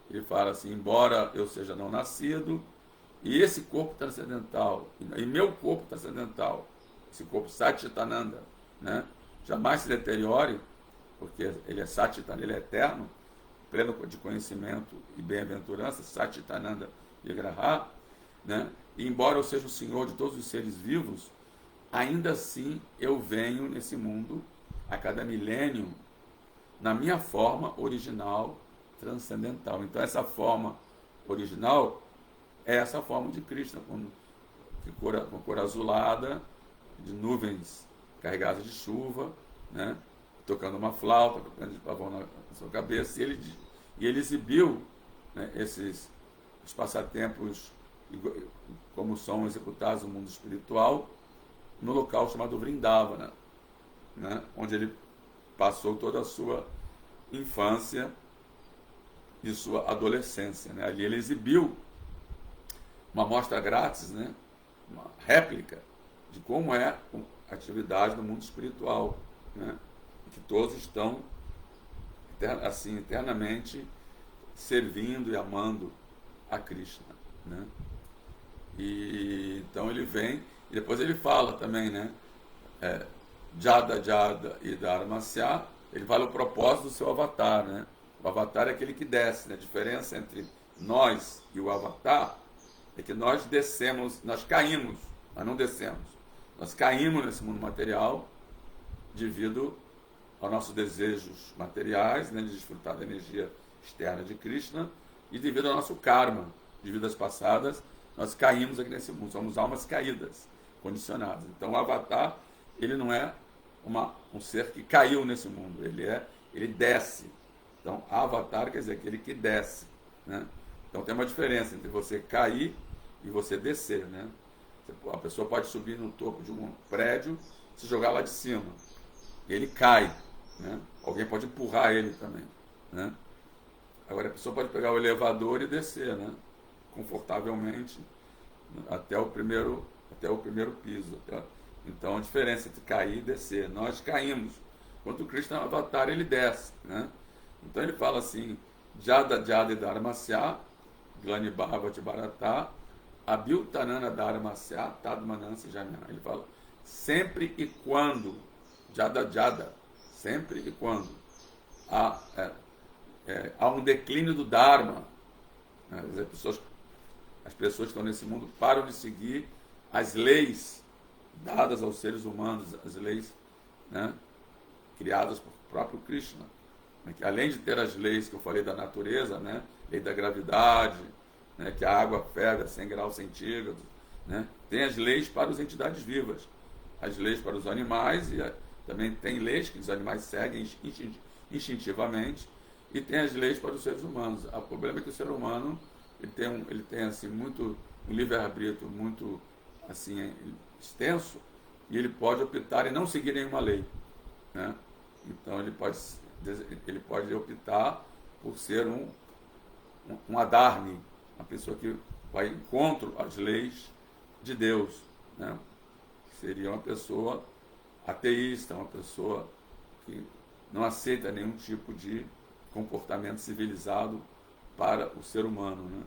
Ele fala assim: embora eu seja não nascido, e esse corpo transcendental, e meu corpo transcendental, esse corpo Satchitananda, né, jamais se deteriore, porque ele é Satchitananda, ele é eterno, pleno de conhecimento e bem-aventurança, Satchitananda Vigraha, né, e embora eu seja o Senhor de todos os seres vivos, ainda assim eu venho nesse mundo a cada milênio na minha forma original transcendental. Então essa forma original é essa forma de Krishna, com cor azulada, de nuvens carregadas de chuva, né? Tocando uma flauta, tocando de pavão na sua cabeça, e ele exibiu, né, os passatempos como são executados no mundo espiritual, no local chamado Vrindavana, né, onde ele passou toda a sua infância e sua adolescência, né? Ali ele exibiu uma amostra grátis, né, uma réplica de como é a atividade no mundo espiritual, né, que todos estão assim eternamente servindo e amando a Krishna, né? E então ele vem e depois ele fala também, né, Jada Jada e Dharmasya, ele fala o propósito do seu avatar, né? O avatar é aquele que desce, né? A diferença entre nós e o avatar é que nós descemos, nós caímos, nós não descemos. Nós caímos nesse mundo material devido aos nossos desejos materiais, né, de desfrutar da energia externa de Krishna, e devido ao nosso karma de vidas passadas, nós caímos aqui nesse mundo, somos almas caídas, condicionadas. Então o avatar, ele não é um ser que caiu nesse mundo, ele desce. Então avatar quer dizer aquele que desce, né? Então tem uma diferença entre você cair e você descer, né? A pessoa pode subir no topo de um prédio, se jogar lá de cima, e ele cai, né? Alguém pode empurrar ele também, né? Agora a pessoa pode pegar o elevador e descer, né, confortavelmente até o primeiro piso. Então a diferença entre cair e descer, nós caímos, enquanto o Krishna Avatar ele desce, né? Então ele fala assim: Jada Jada e Dharmasya Glani Bhavati Bharata Abhyutanana Dharmasya Tadmanansi Jamya. Ele fala sempre e quando, Jada Jada, sempre e quando há um declínio do Dharma, né? As pessoas que estão nesse mundo param de seguir as leis dadas aos seres humanos, as leis, né, criadas por próprio Krishna, né, que além de ter as leis que eu falei da natureza, né, lei da gravidade, né, que a água ferve a 100 graus centígrados, né, tem as leis para as entidades vivas, as leis para os animais, e também tem leis que os animais seguem instintivamente, e tem as leis para os seres humanos. O problema é que o ser humano ele tem assim muito um livre-arbítrio muito assim extenso, e ele pode optar em não seguir nenhuma lei, né? Então ele pode optar por ser um adharmi, uma pessoa que vai encontro às leis de Deus, né? Seria uma pessoa ateísta, uma pessoa que não aceita nenhum tipo de comportamento civilizado para o ser humano, né?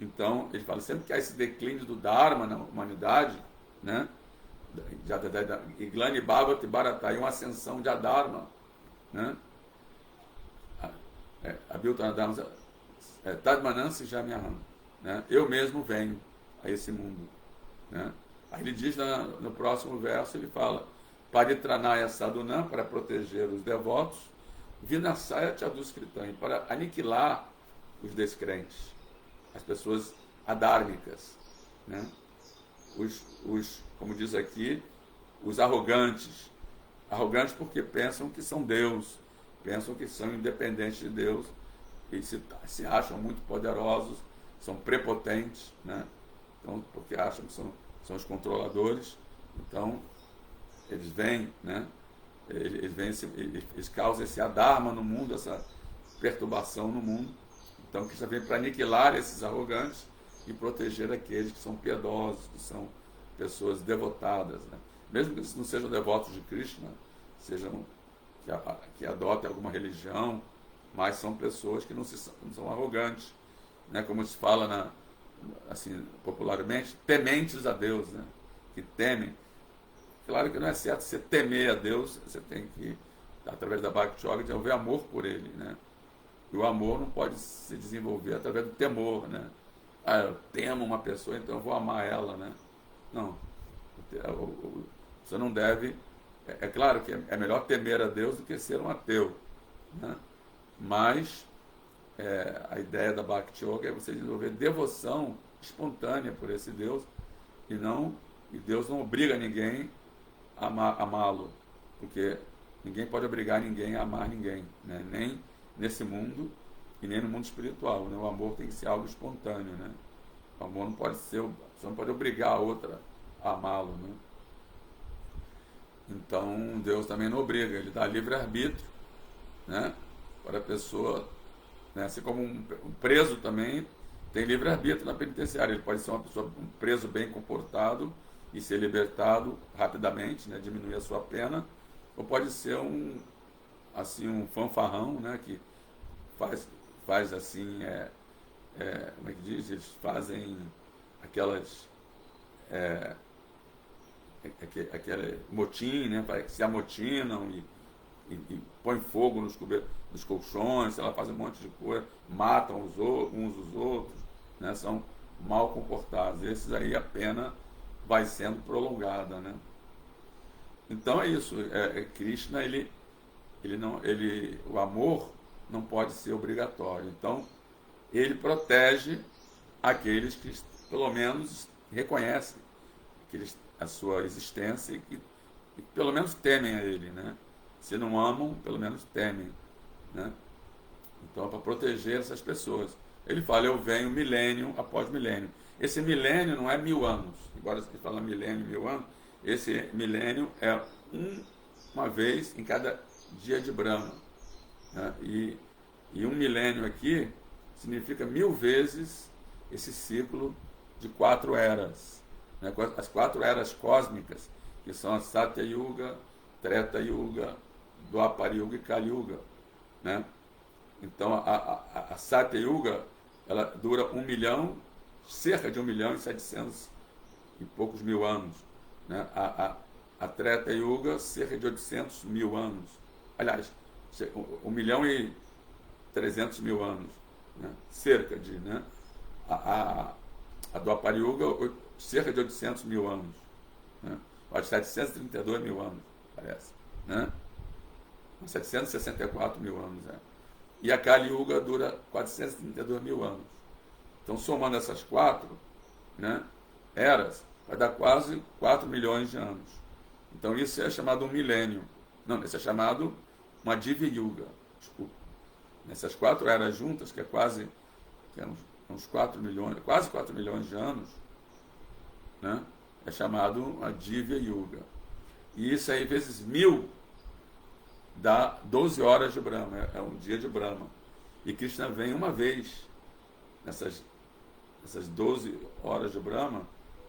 Então, ele fala, sempre que há esse declínio do Dharma na humanidade, né? Iglani Bhagavati Bharata, uma ascensão de Adharma, né? Abhyutanadam Tadmanansi Jamyaham, né? Eu mesmo venho a esse mundo, né? Aí ele diz no próximo verso, ele fala: Paritranaya Sadhunam, para proteger os devotos, Vinasaya Chaduskritam, para aniquilar os descrentes, as pessoas adármicas, né? Como diz aqui, os arrogantes porque pensam que são Deus, pensam que são independentes de Deus e se acham muito poderosos, são prepotentes, né? Então, porque acham que são os controladores. Então eles vêm, né? Eles causam esse adharma no mundo, essa perturbação no mundo. Então Krishna vem para aniquilar esses arrogantes e proteger aqueles que são piedosos, que são pessoas devotadas, né? Mesmo que não sejam devotos de Krishna, sejam que adotem alguma religião, mas são pessoas que não são arrogantes, né? Como se fala assim, popularmente, tementes a Deus, né? Que temem. Claro que não é certo você temer a Deus, você tem que, através da Bhakti Yoga, desenvolver amor por Ele, né? E o amor não pode se desenvolver através do temor, né? Eu temo uma pessoa, então eu vou amar ela, né? Não. Você não deve... É claro que é melhor temer a Deus do que ser um ateu, né? Mas a ideia da Bhakti Yoga é você desenvolver devoção espontânea por esse Deus e Deus não obriga ninguém a amá-lo, porque ninguém pode obrigar ninguém a amar ninguém, né? Nem nesse mundo e nem no mundo espiritual, né? O amor tem que ser algo espontâneo, né? O amor não pode ser, você não pode obrigar a outra a amá-lo, né? Então Deus também não obriga, ele dá livre-arbítrio, né? Para a pessoa, né? Assim como um preso também tem livre-arbítrio na penitenciária, ele pode ser um preso bem comportado e ser libertado rapidamente, né? Diminuir a sua pena, ou pode ser um fanfarrão, né? Que faz assim, como é que diz? Eles fazem aquelas aquele motim, né? Se amotinam e põem fogo nos colchões, ela faz um monte de coisa, matam uns os outros, né? São mal comportados. Esses aí a pena vai sendo prolongada, né? Então é isso. Krishna, o amor não pode ser obrigatório. Então ele protege aqueles que pelo menos reconhecem a sua existência e pelo menos temem a ele, né? Se não amam, pelo menos temem, né? Então, para proteger essas pessoas, ele fala: eu venho milênio após milênio. Esse milênio não é 1000 anos, embora se fala milênio, 1000 anos. Esse milênio é uma vez em cada dia de Brahma, né? E um milênio aqui significa 1000 vezes esse ciclo de 4 eras, né? As 4 eras cósmicas, que são a Satya Yuga, Treta Yuga, Dwapara Yuga e Kali Yuga, né? Então a Satya Yuga, ela dura cerca de 1.700.000 e poucos mil anos, né? A Treta Yuga, cerca de 800.000 anos. Aliás, 1.300.000 anos, né? Cerca de, né? A Dwapara Yuga, cerca de 800.000 anos, né? 732.000 anos, parece, né? 764.000 anos, E a Kali Yuga dura 432.000 anos. Então, somando essas 4, né, eras, vai dar quase 4 milhões de anos. Então, isso é chamado um milênio. Não, isso é chamado uma Divi Yuga. Desculpa. Nessas 4 eras juntas, que é uns 4 milhões, quase 4 milhões de anos, né, é chamado uma Divya Yuga. E isso aí, vezes 1000, dá 12 horas de Brahma, é um dia de Brahma. E Krishna vem uma vez nessas 12 horas de Brahma,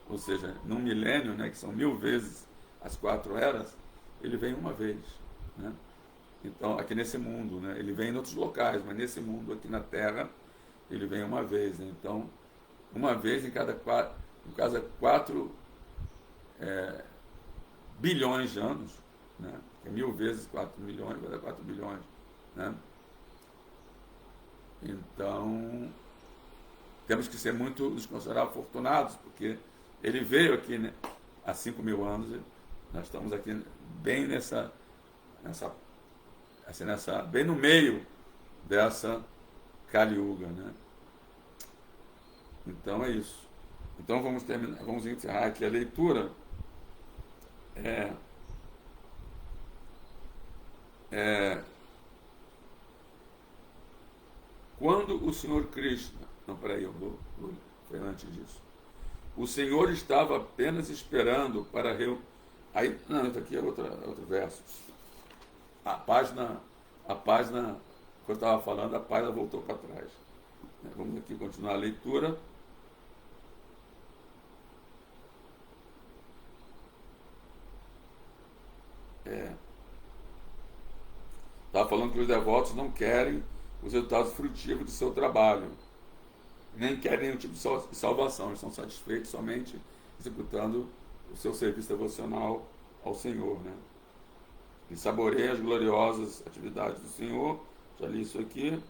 ou seja, num milênio, né, que são 1000 vezes as 4 eras, ele vem uma vez, né? Então, aqui nesse mundo, né, ele vem em outros locais, mas nesse mundo aqui na Terra, ele vem uma vez, né? Então, uma vez em cada 4 bilhões de anos, né? É 1000 vezes 4 milhões, vai dar 4 bilhões, né? Então, temos que ser muito, nos considerar afortunados, porque ele veio aqui, né, há 5.000 anos, nós estamos aqui bem bem no meio dessa Kali Yuga, né? Então é isso. Então vamos encerrar aqui a leitura. Quando o Senhor Krishna... Não, peraí, foi antes disso. O Senhor estava apenas esperando para... Aí, não, isso aqui é outro verso. A página, que eu estava falando, a página voltou para trás. Vamos aqui continuar a leitura. Estava falando que os devotos não querem os resultados frutíferos do seu trabalho, nem querem nenhum tipo de salvação, eles estão satisfeitos somente executando o seu serviço devocional ao Senhor, né? E saboreiam as gloriosas atividades do Senhor, já li isso aqui,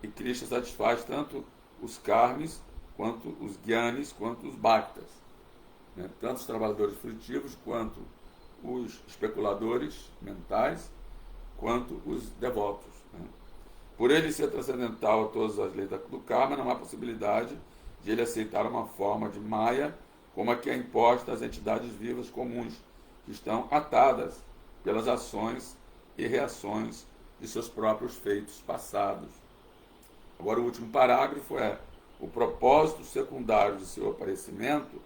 e Krishna satisfaz tanto os karmis, quanto os gyanis, quanto os bhaktas, né? Tanto os trabalhadores frutivos, quanto os especuladores mentais, quanto os devotos, né? Por ele ser transcendental a todas as leis do karma, não há possibilidade de ele aceitar uma forma de Maya como a que é imposta às entidades vivas comuns, que estão atadas pelas ações e reações de seus próprios feitos passados. Agora, o último parágrafo o propósito secundário de seu aparecimento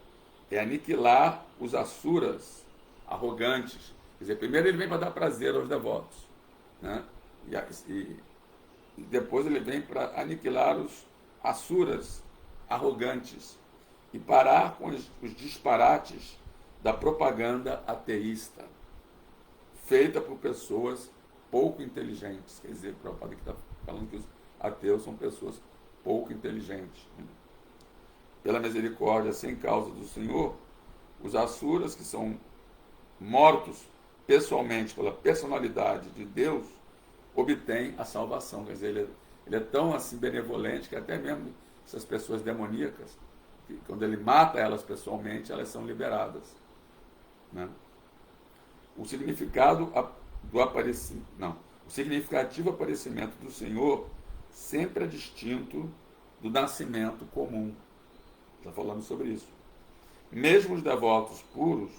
é aniquilar os asuras arrogantes. Quer dizer, primeiro ele vem para dar prazer aos devotos, né? E depois ele vem para aniquilar os asuras arrogantes e parar com os disparates da propaganda ateísta, feita por pessoas pouco inteligentes. Quer dizer, o Prabhupada está falando que os ateus são pessoas pouco inteligentes, né? Pela misericórdia sem causa do Senhor, os asuras, que são mortos pessoalmente pela personalidade de Deus, obtém a salvação. Quer dizer, ele é tão assim benevolente que até mesmo essas pessoas demoníacas, que quando ele mata elas pessoalmente, elas são liberadas, né? O significado do aparecimento, não, o significativo aparecimento do Senhor sempre é distinto do nascimento comum. Está falando sobre isso. Mesmo os devotos puros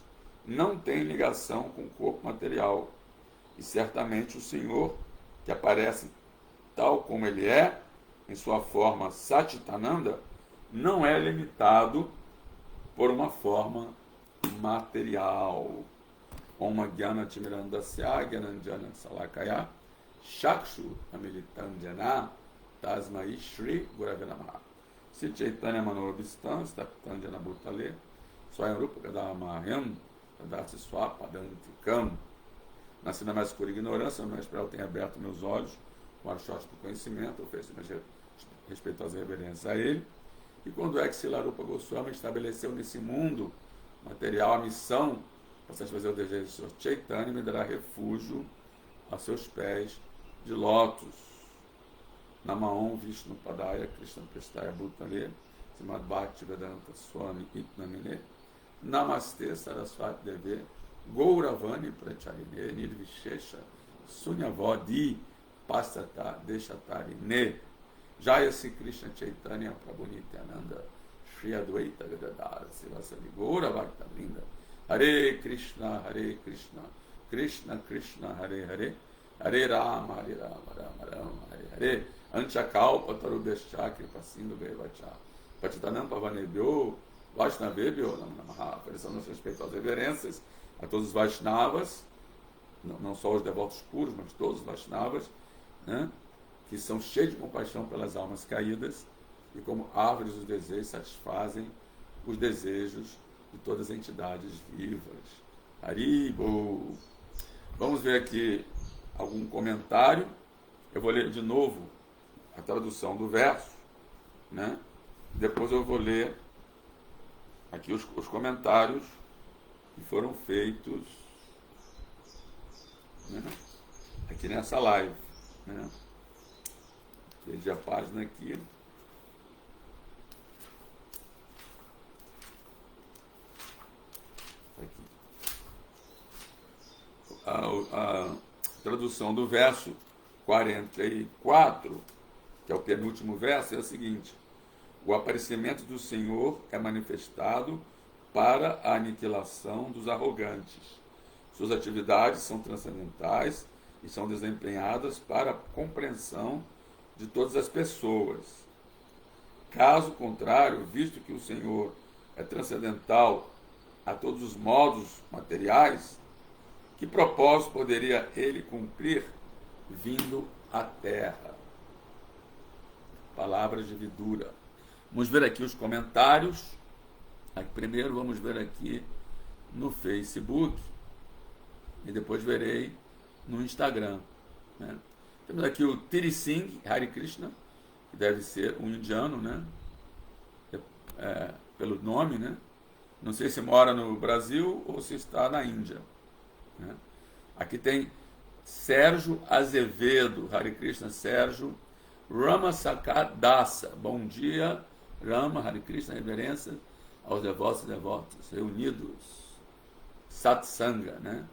não têm ligação com o corpo material, e certamente o Senhor, que aparece tal como ele é, em sua forma Satchitananda, não é limitado por uma forma material. Om Gyana Timirandasya Gyananjana Salakaya Chakshu Amilitanjana Tasmai Shri Gurave Namaha. Se Chaitanya Manobistam Staptanjana Bhutale Swayam Rupa Kadamahyam Tadatsi Swapadantikam. Nasci na mais escura ignorância, mas para eu tenho aberto meus olhos com a sorte do conhecimento, ofereço minhas respeitosas reverências a ele. E quando é que Silarupa Goswami estabeleceu nesse mundo material a missão para satisfazer o desejo do Senhor Chaitanya, me dará refúgio a seus pés de lótus. Namaon Vishnu Padaya Krishna Prestaya Bhutale Srimad Bhakti Vedanta Swami Itnamine Namaste Saraswati Deve Gouravani Pracharine Nirvishesha Sunyavodi Pasata Deshatarine Jaya Sri Krishna Chaitanya Prabhu Nityananda Shri Advaita Gadadara Sivasali Goura Bhakta Linda Hare Krishna Krishna Krishna Hare Hare Hare Rama Rama Rama Hare Hare Anchakalpa Tarubheshakri Passindo Vevacha Patitanam Pavanebhyo Vaishnavebhyo Namaha. Oferecendo nossas respeitosas reverências a todos os Vaishnavas, não só os devotos puros, mas todos os Vaishnavas, né, que são cheios de compaixão pelas almas caídas e como árvores dos desejos satisfazem os desejos de todas as entidades vivas. Haribo! Vamos ver aqui algum comentário. Eu vou ler de novo a tradução do verso, né? Depois eu vou ler aqui os comentários que foram feitos, né, aqui nessa live, né? Perdi a página aqui. Aqui. A tradução do verso 44, que é o penúltimo verso, é o seguinte: o aparecimento do Senhor é manifestado para a aniquilação dos arrogantes. Suas atividades são transcendentais e são desempenhadas para a compreensão de todas as pessoas. Caso contrário, visto que o Senhor é transcendental a todos os modos materiais, que propósito poderia ele cumprir vindo à terra? Palavras de vidura. Vamos ver aqui os comentários. Aqui, primeiro vamos ver aqui no Facebook e depois verei no Instagram, né? Temos aqui o Tiri Singh Hare Krishna, que deve ser um indiano, né? Pelo nome, né? Não sei se mora no Brasil ou se está na Índia, né? Aqui tem Sérgio Azevedo, Hare Krishna Sérgio. Rama Sakadasa, bom dia, Rama, Hare Krishna, reverência aos devotos e devotos reunidos, Satsanga, né?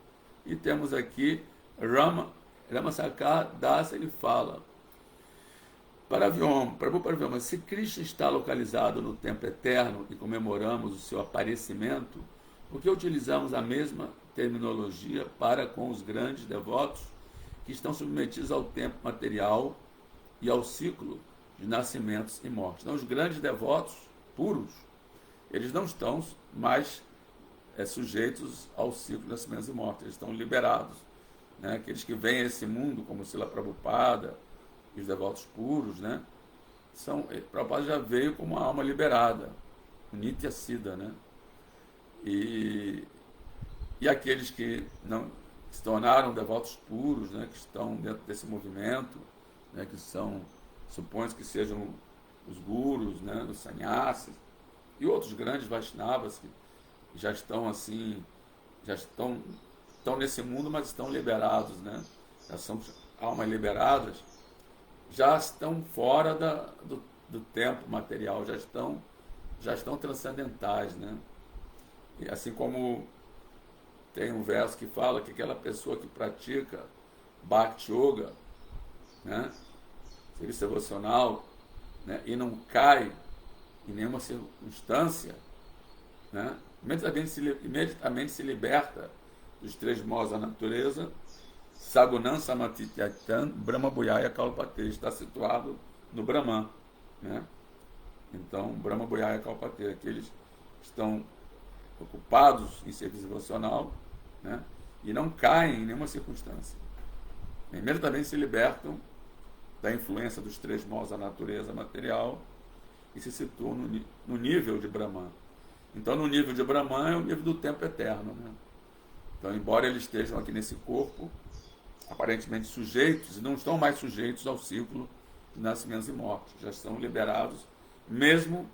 E temos aqui Rama Sakadasa, ele fala: Prabhupada, se Krishna está localizado no tempo eterno e comemoramos o seu aparecimento, por que utilizamos a mesma terminologia para com os grandes devotos que estão submetidos ao tempo material e ao ciclo de nascimentos e mortes? Então, os grandes devotos puros, eles não estão mais sujeitos ao ciclo de nascimentos e mortes, eles estão liberados, né? Aqueles que vêm a esse mundo, como Srila Prabhupada e os devotos puros, né? Prabhupada já veio como uma alma liberada, o Nitya Siddha, né? E aqueles que não se tornaram devotos puros, né? Que estão dentro desse movimento, né? Que supõe-se que sejam os gurus, né? Os sannyasis e outros grandes Vaishnavas que já estão assim, estão nesse mundo, mas estão liberados, né? Já são almas liberadas, já estão fora do tempo material, já estão transcendentais, né? E assim como tem um verso que fala que aquela pessoa que pratica Bhakti Yoga, né, serviço devocional, né, e não cai em nenhuma circunstância, né, imediatamente se liberta dos três modos da natureza. Sagunan Samatityatam Brahma Bhuyaya Kalpate, está situado no Brahman, né? Então, Brahma Bhuyaya Kalpate, aqueles que estão ocupados em serviço devocional, né, e não caem em nenhuma circunstância. Imediatamente se libertam da influência dos três modos da natureza material e se situam no nível de Brahman. Então, no nível de Brahman é o nível do tempo eterno, né? Então, embora eles estejam aqui nesse corpo, aparentemente sujeitos, e não estão mais sujeitos ao ciclo de nascimentos e mortes, já estão liberados mesmo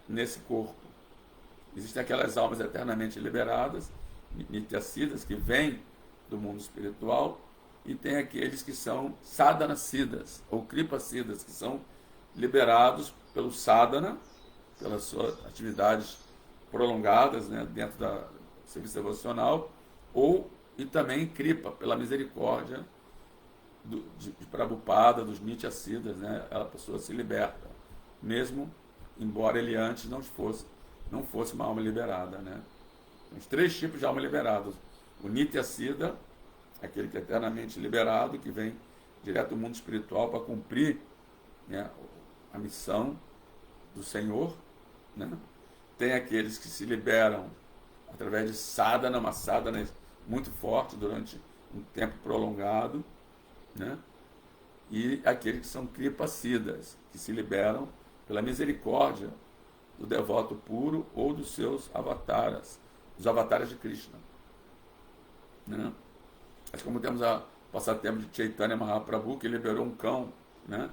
nesse corpo. Existem aquelas almas eternamente liberadas, Nityasiddhas, que vêm do mundo espiritual, e tem aqueles que são sadhanasiddhas, ou kripasiddhas, que são liberados pelo sadhana, pelas suas atividades prolongadas, né, dentro do serviço devocional, e também kripa, pela misericórdia de Prabhupada, dos Nityasiddhas, né, a pessoa se liberta, mesmo embora ele antes não fosse uma alma liberada, né? Os três tipos de alma liberadas: o Nityasiddha, aquele que é eternamente liberado, que vem direto do mundo espiritual para cumprir, né, a missão do Senhor, né? Tem aqueles que se liberam através de sadhana, uma sadhana muito forte durante um tempo prolongado, né? E aqueles que são kripasiddhas, que se liberam pela misericórdia do devoto puro ou dos seus avataras, os avatares de Krishna, né? Mas como temos o passatempo de Chaitanya Mahaprabhu, que liberou um cão, né,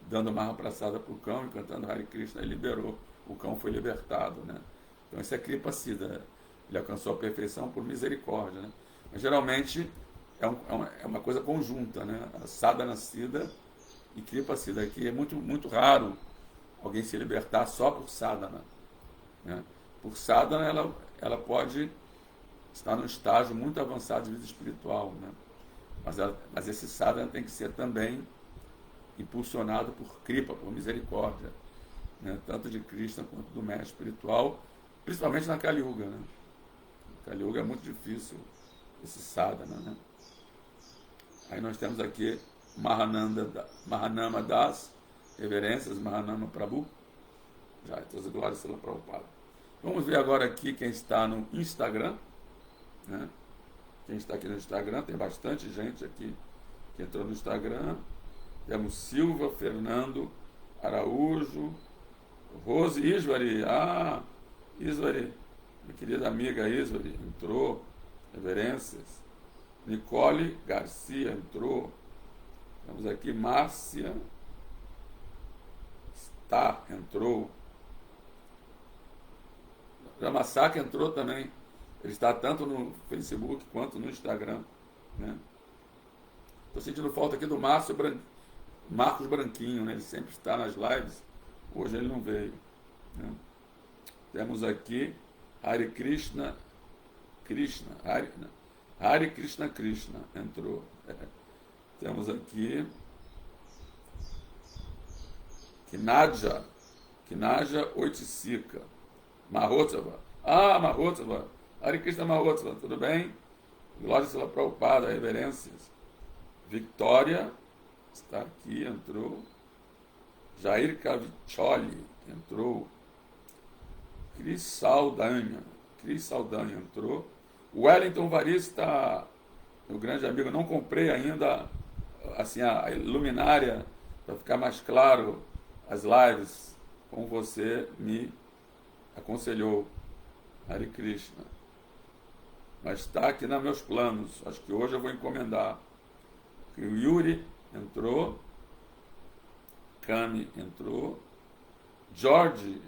dando Mahaprasada para o cão e cantando Hare Krishna, ele liberou, o cão foi libertado, né? Então isso é Kripa Siddha. Ele alcançou a perfeição por misericórdia, né? Mas geralmente é uma coisa conjunta, né? A Sadhana Siddha e Kripa Siddha. Aqui é muito raro alguém se libertar só por sadhana, né? Por sadhana ela pode estar num estágio muito avançado de vida espiritual, né? Mas esse sadhana tem que ser também impulsionado por Kripa, por misericórdia, né? Tanto de Krishna quanto do mestre espiritual, principalmente na Kali Yuga, né? Na Kali Yuga é muito difícil esse sadhana, né? Aí nós temos aqui Mahanama Das, reverências, Mahanama Prabhu, já, todas as glórias pela Prabhupada. Vamos ver agora aqui quem está no Instagram, né? Quem está aqui no Instagram, tem bastante gente aqui que entrou no Instagram. Temos Silva, Fernando, Araújo, Rose Isvari, Isvari, minha querida amiga Isvari, entrou, reverências. Nicole Garcia entrou. Temos aqui Márcia entrou. Ramasaka entrou também. Ele está tanto no Facebook quanto no Instagram, né? Estou sentindo falta aqui do Marcos Branquinho, né? Ele sempre está nas lives. Hoje ele não veio, né? Temos aqui Hare Krishna entrou. Temos aqui Kinaja Oitsika, Mahotsava. Mahotsava. Hare Krishna Mahotsava, tudo bem? Glória pela Prabhupada, reverências. Victória está aqui, entrou. Jair Cavicholi entrou. Cris Saldanha entrou. Wellington Varista, meu grande amigo, não comprei ainda assim a luminária para ficar mais claro as lives, como você me aconselhou. Hare Krishna. Mas está aqui nos meus planos. Acho que hoje eu vou encomendar. O Yuri entrou. Cami entrou. Georgia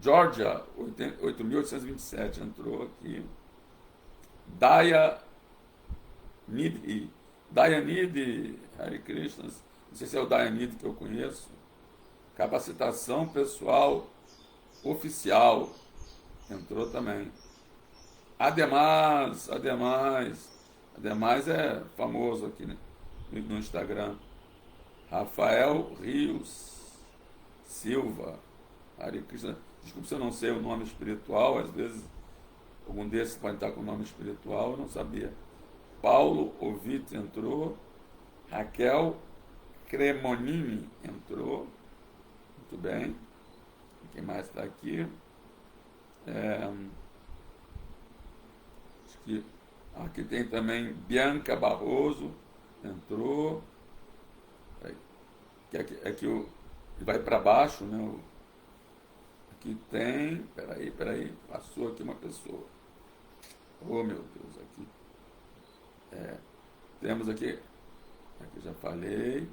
8.827 entrou aqui. Daya Nidhi, Hare Krishna, não sei se é o Daya Nidhi que eu conheço. Capacitação pessoal oficial entrou também. Ademais é famoso aqui, né, no Instagram. Rafael Rios Silva, Hare Krishna. Desculpe se eu não sei o nome espiritual, às vezes algum desses pode estar com o nome espiritual, eu não sabia. Paulo Ovite entrou. Raquel Cremonini entrou. Muito bem. Quem mais está aqui? Acho que aqui tem também Bianca Barroso entrou. Aqui vai para baixo, né? Aqui tem. Peraí. Passou aqui uma pessoa. Oh, meu Deus, aqui. Temos aqui já falei.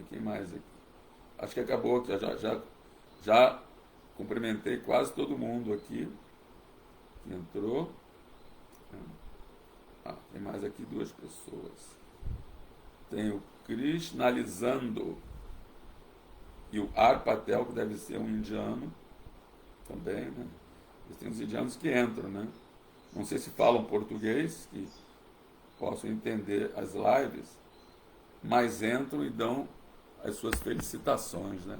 Quem mais aqui? Acho que acabou aqui. Já cumprimentei quase todo mundo aqui que entrou. Tem mais aqui duas pessoas. Tem o Krishnalizando e o Arpatel, que deve ser um indiano também, né? Tem os indianos que entram, né? Não sei se falam português, que possam entender as lives, mas entram e dão as suas felicitações, né?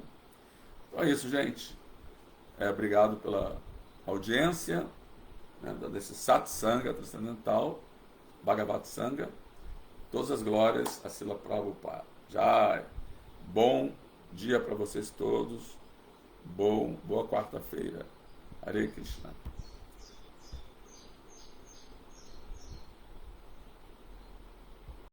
Então é isso, gente. Obrigado pela audiência, né, desse Satsanga transcendental, Bhagavad Sangha. Todas as glórias a Srila Prabhupada. Jai. Bom dia para vocês todos. Boa quarta-feira. Hare Krishna.